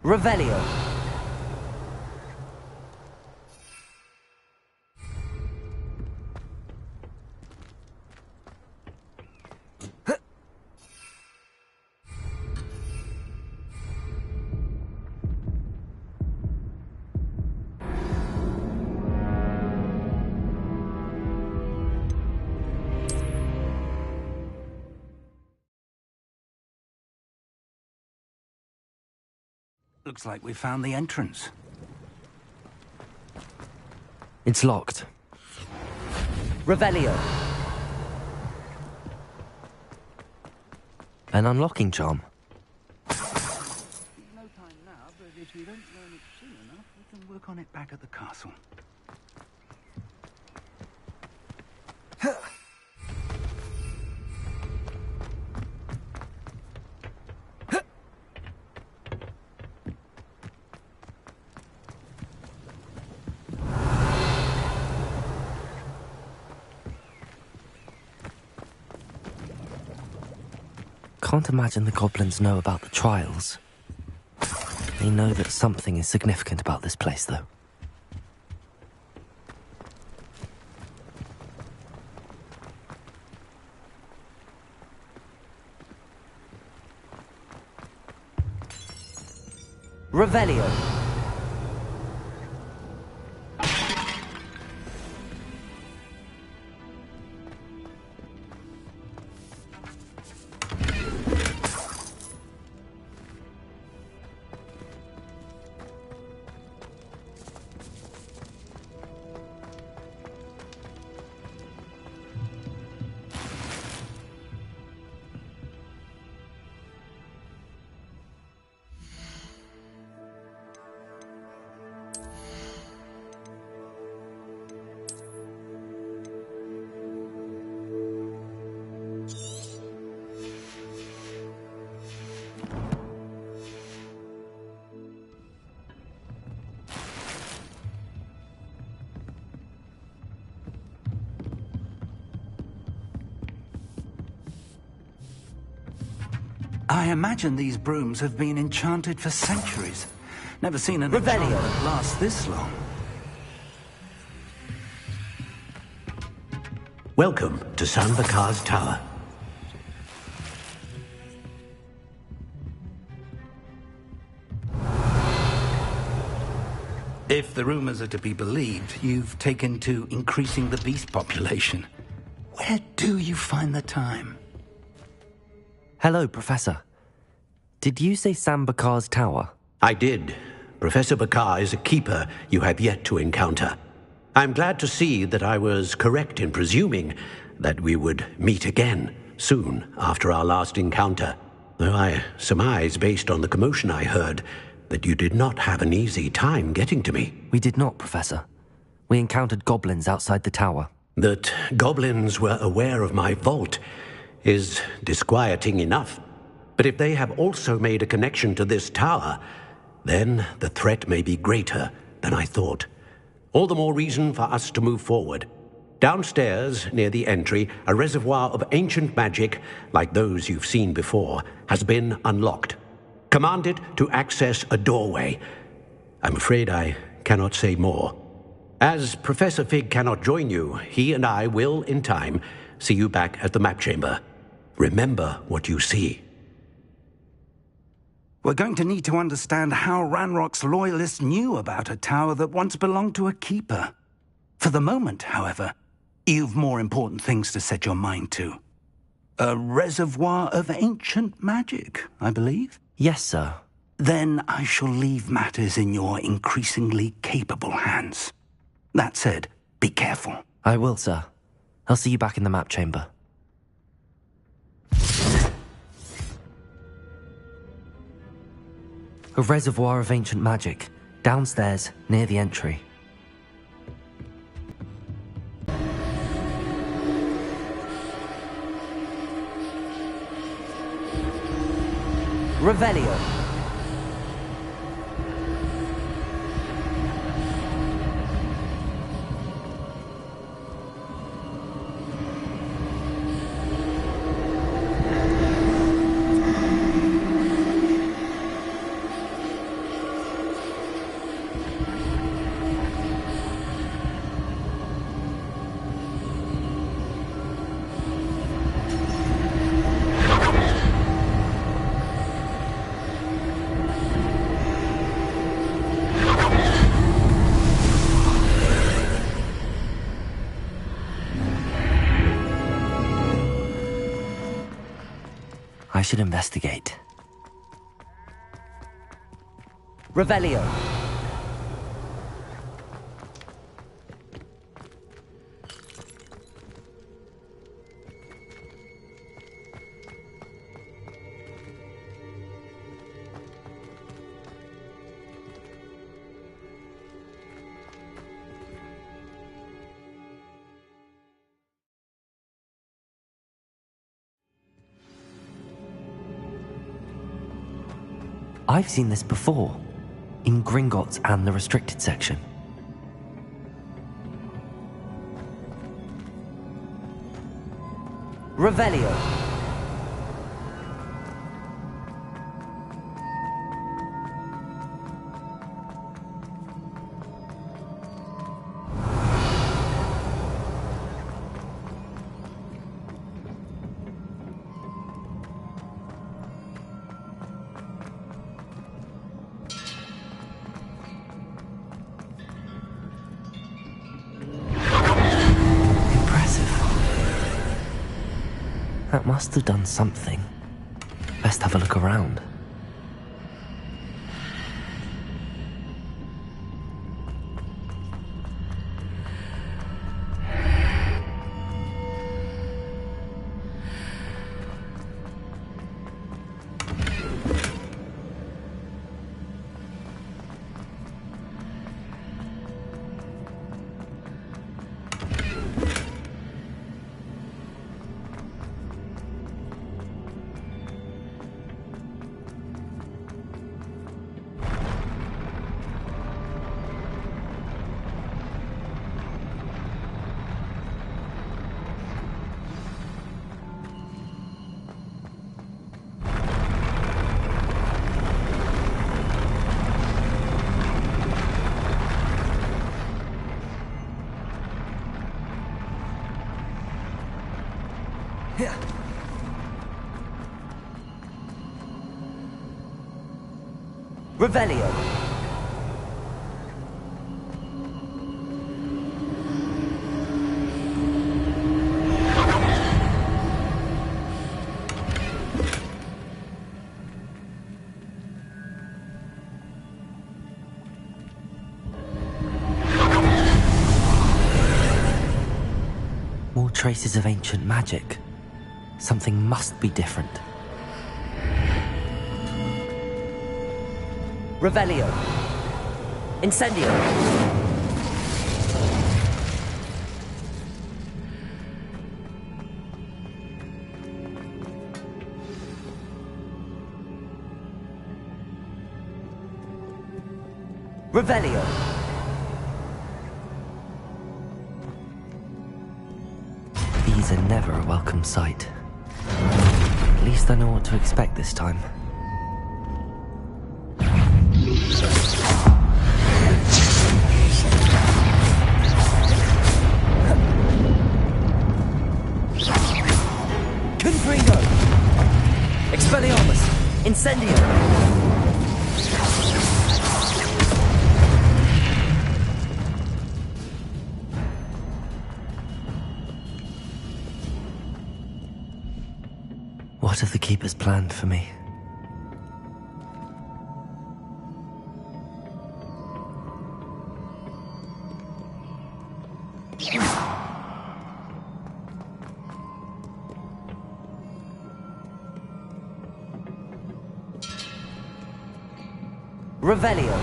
Revelio. Looks like we found the entrance. It's locked. Revelio. An unlocking charm. No time now, but if you don't learn it soon enough, we can work on it back at the castle. Can't imagine the goblins know about the trials. They know that something is significant about this place, though. Revelio. I imagine these brooms have been enchanted for centuries. Never seen an Revelio. enchantment that lasts this long. Welcome to Sanvakar's Tower. If the rumors are to be believed, you've taken to increasing the beast population. Where do you find the time? Hello, Professor. Did you say Sam Bakar's tower? I did. Professor Bakar is a keeper you have yet to encounter. I'm glad to see that I was correct in presuming that we would meet again soon after our last encounter, though I surmise, based on the commotion I heard, that you did not have an easy time getting to me. We did not, Professor. We encountered goblins outside the tower. That goblins were aware of my vault is disquieting enough. But if they have also made a connection to this tower, then the threat may be greater than I thought. All the more reason for us to move forward. Downstairs, near the entry, a reservoir of ancient magic, like those you've seen before, has been unlocked. Command it to access a doorway. I'm afraid I cannot say more. As Professor Fig cannot join you, he and I will, in time, see you back at the map chamber. Remember what you see. We're going to need to understand how Ranrock's loyalists knew about a tower that once belonged to a keeper. For the moment, however, you've more important things to set your mind to. A reservoir of ancient magic, I believe? Yes, sir. Then I shall leave matters in your increasingly capable hands. That said, be careful. I will, sir. I'll see you back in the map chamber. A reservoir of ancient magic, downstairs, near the entry. Revelio. I should investigate. Revelio. I've seen this before, in Gringotts and the restricted section. Revelio. That must have done something. Best have a look around. Revelio. More traces of ancient magic. Something must be different. Revelio. Incendio. Revelio. These are never a welcome sight. At least I know what to expect this time. Expelliarmus! Incendio! What have the Keepers planned for me? Revelio.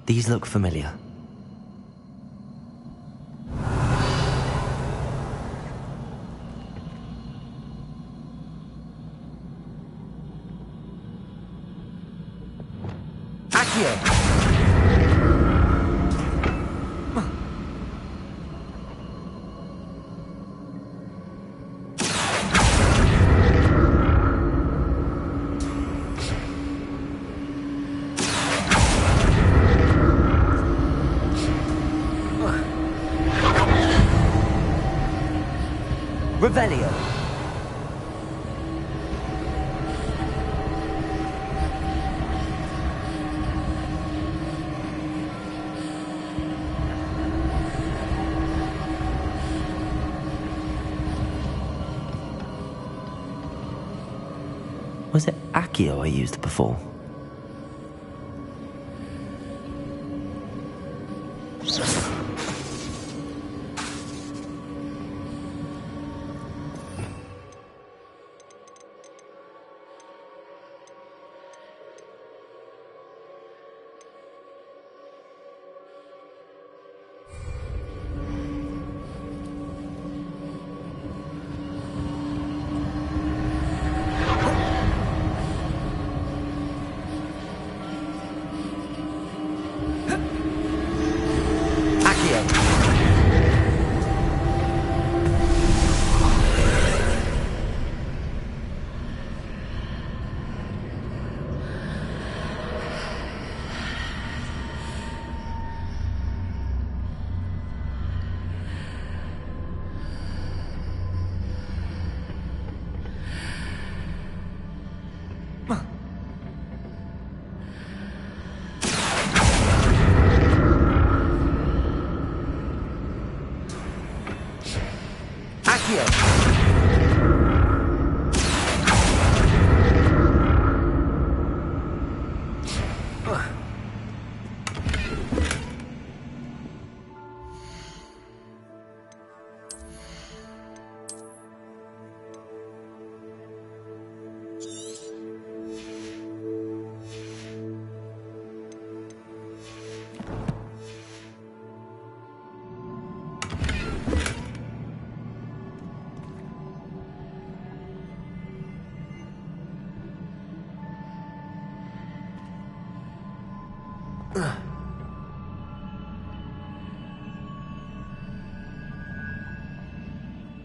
These look familiar. Accio! Revelio. Was it Accio I used before?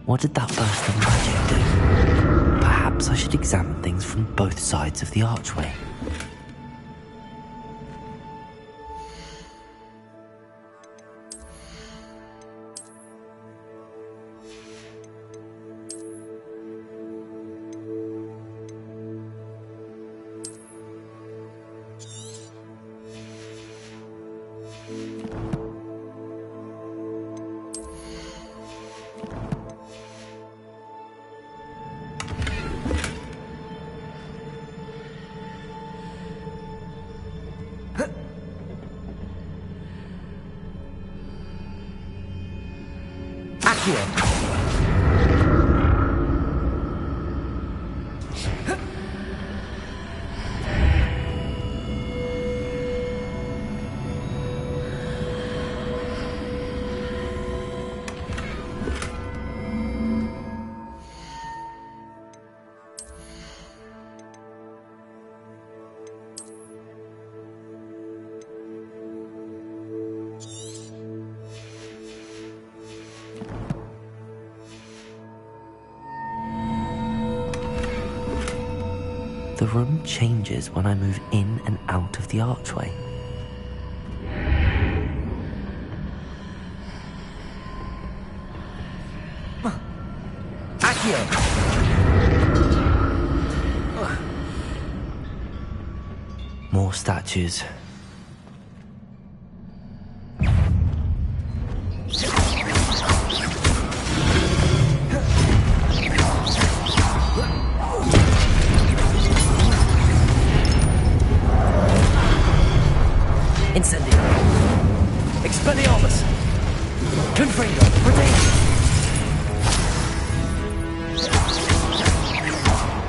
What did that burst of magic do? Perhaps I should examine things from both sides of the archway. The room changes when I move in and out of the archway. Accio! More statues. Confringo, rotation!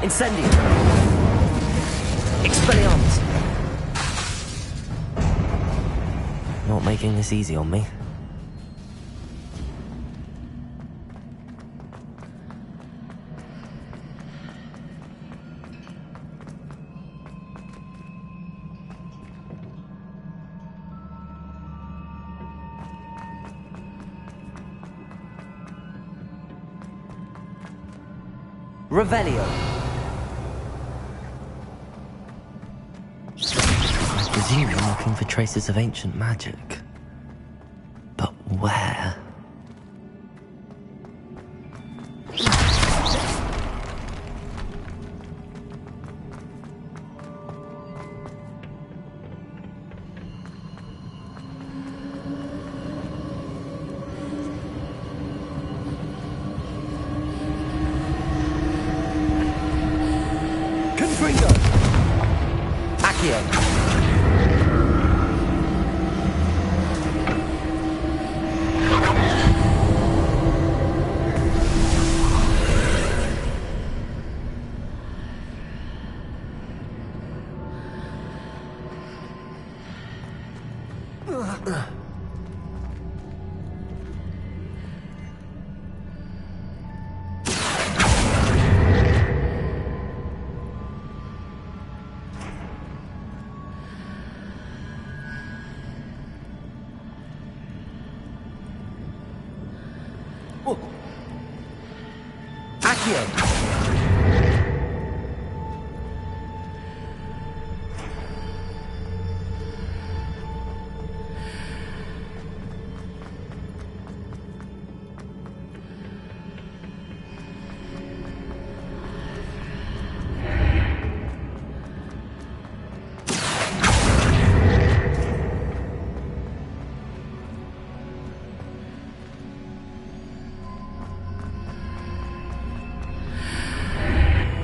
Incendio! Expelliarmus! Not making this easy on me. Revelio. I presume I'm looking for traces of ancient magic. But where?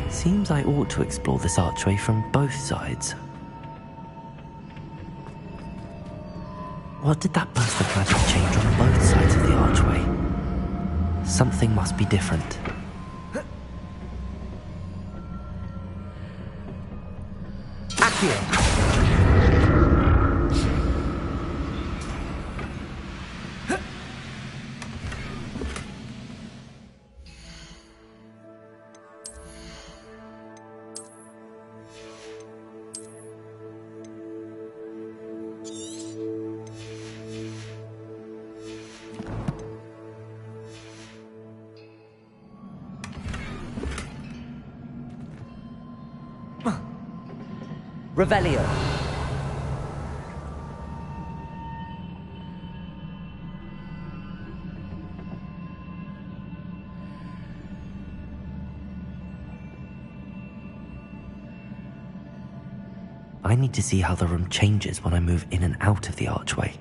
Seems I ought to explore this archway from both sides. What did that burst of magic change on both sides of the archway? Something must be different. Accio! Revelio. I need to see how the room changes when I move in and out of the archway.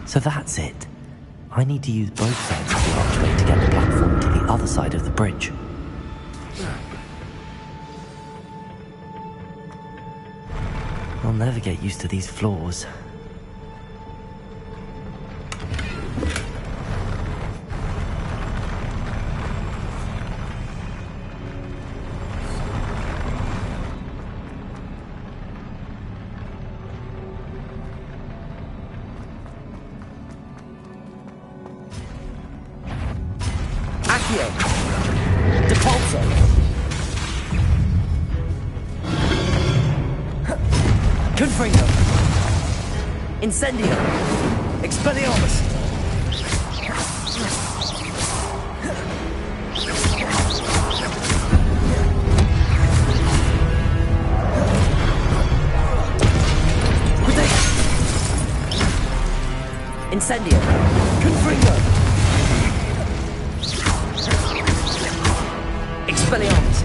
So that's it. I need to use both sides of the archway to get the platform to the other side of the bridge. I'll never get used to these floors. Confringo! Incendio! Expelliarmus! Rotation! Incendio! Confringo! Expelliarmus!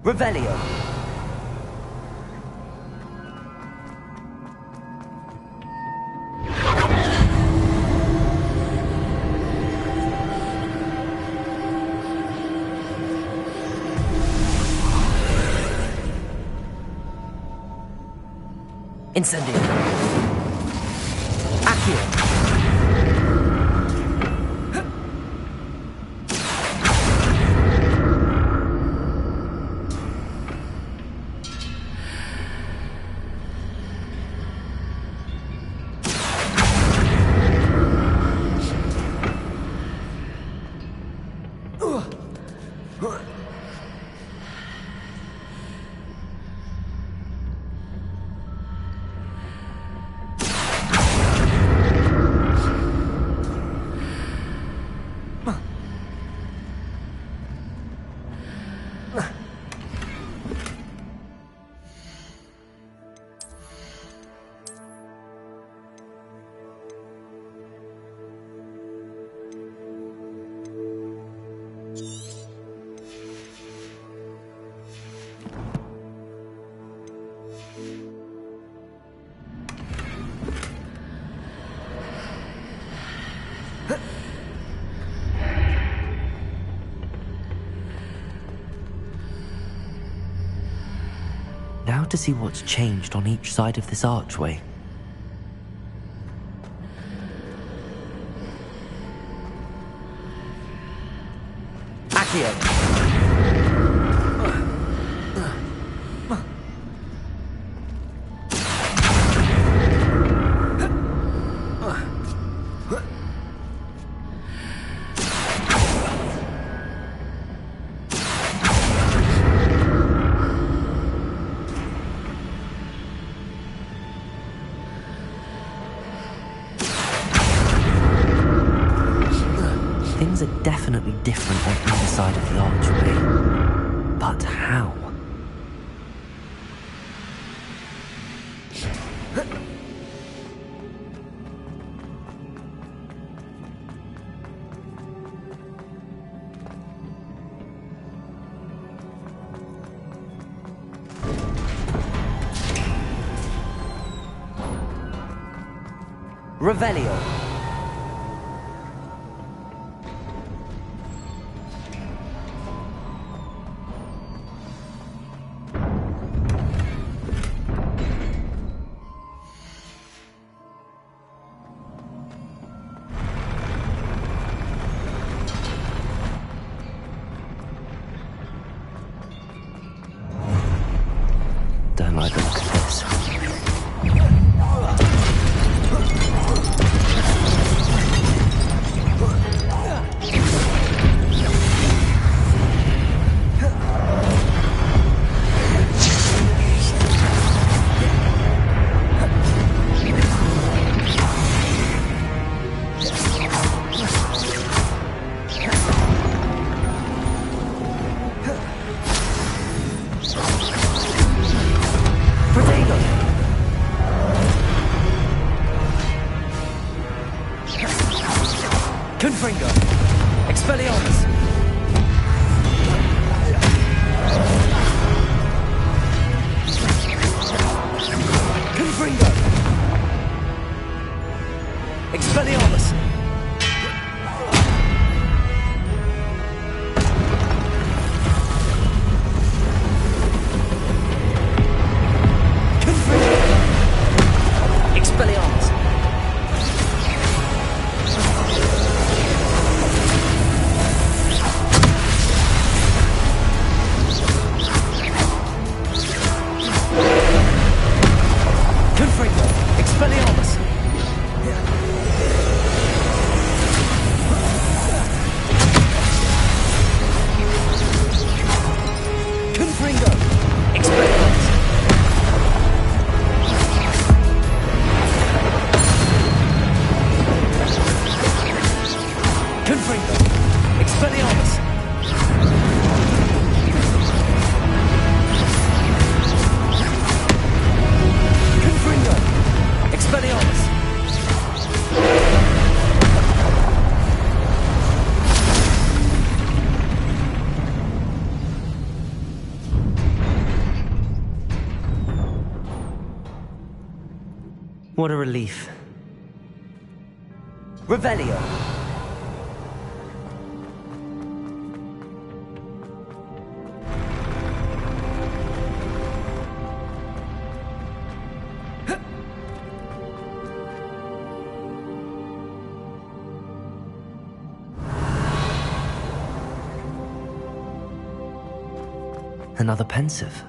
Revelio. Incendio. Accio. Now to see what's changed on each side of this archway. Accio. Things are definitely different on either side of the archway. But how? Revelio. Don't like the look of this. What a relief. Revelio! Another pensive.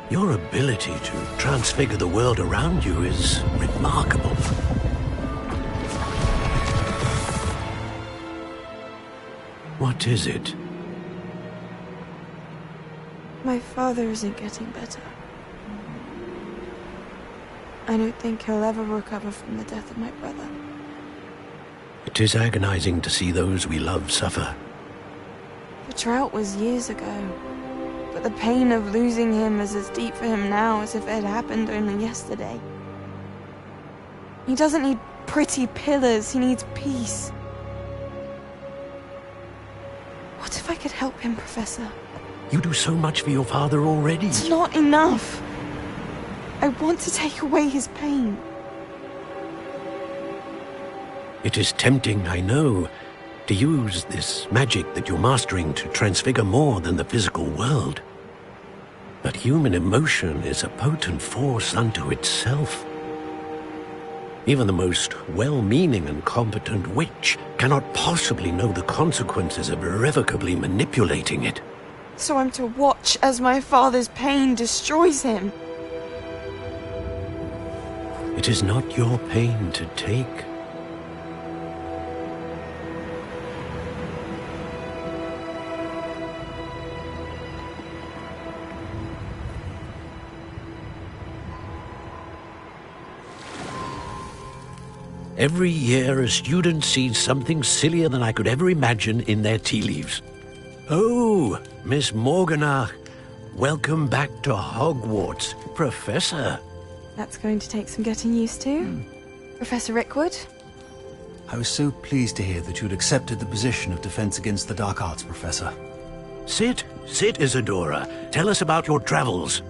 Your ability to transfigure the world around you is remarkable. What is it? My father isn't getting better. I don't think he'll ever recover from the death of my brother. It is agonizing to see those we love suffer. The drought was years ago, but the pain of losing him is as deep for him now as if it had happened only yesterday. He doesn't need pretty pillars, he needs peace. What if I could help him, Professor? You do so much for your father already. It's not enough. I want to take away his pain. It is tempting, I know, to use this magic that you're mastering to transfigure more than the physical world. But human emotion is a potent force unto itself. Even the most well-meaning and competent witch cannot possibly know the consequences of irrevocably manipulating it. So I'm to watch as my father's pain destroys him. It is not your pain to take. Every year, a student sees something sillier than I could ever imagine in their tea leaves. Oh, Miss Morganach, welcome back to Hogwarts, Professor. That's going to take some getting used to. Professor Rickwood? I was so pleased to hear that you'd accepted the position of Defense Against the Dark Arts, Professor. Sit, Isadora. Tell us about your travels.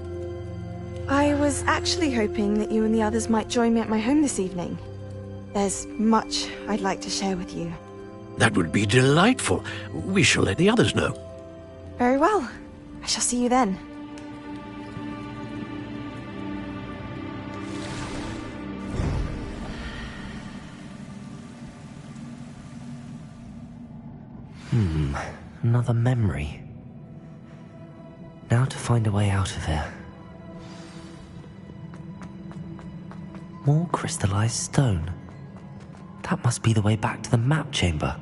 I was actually hoping that you and the others might join me at my home this evening. There's much I'd like to share with you. That would be delightful. We shall let the others know. Very well. I shall see you then. Another memory. Now to find a way out of here. More crystallized stone. That must be the way back to the map chamber.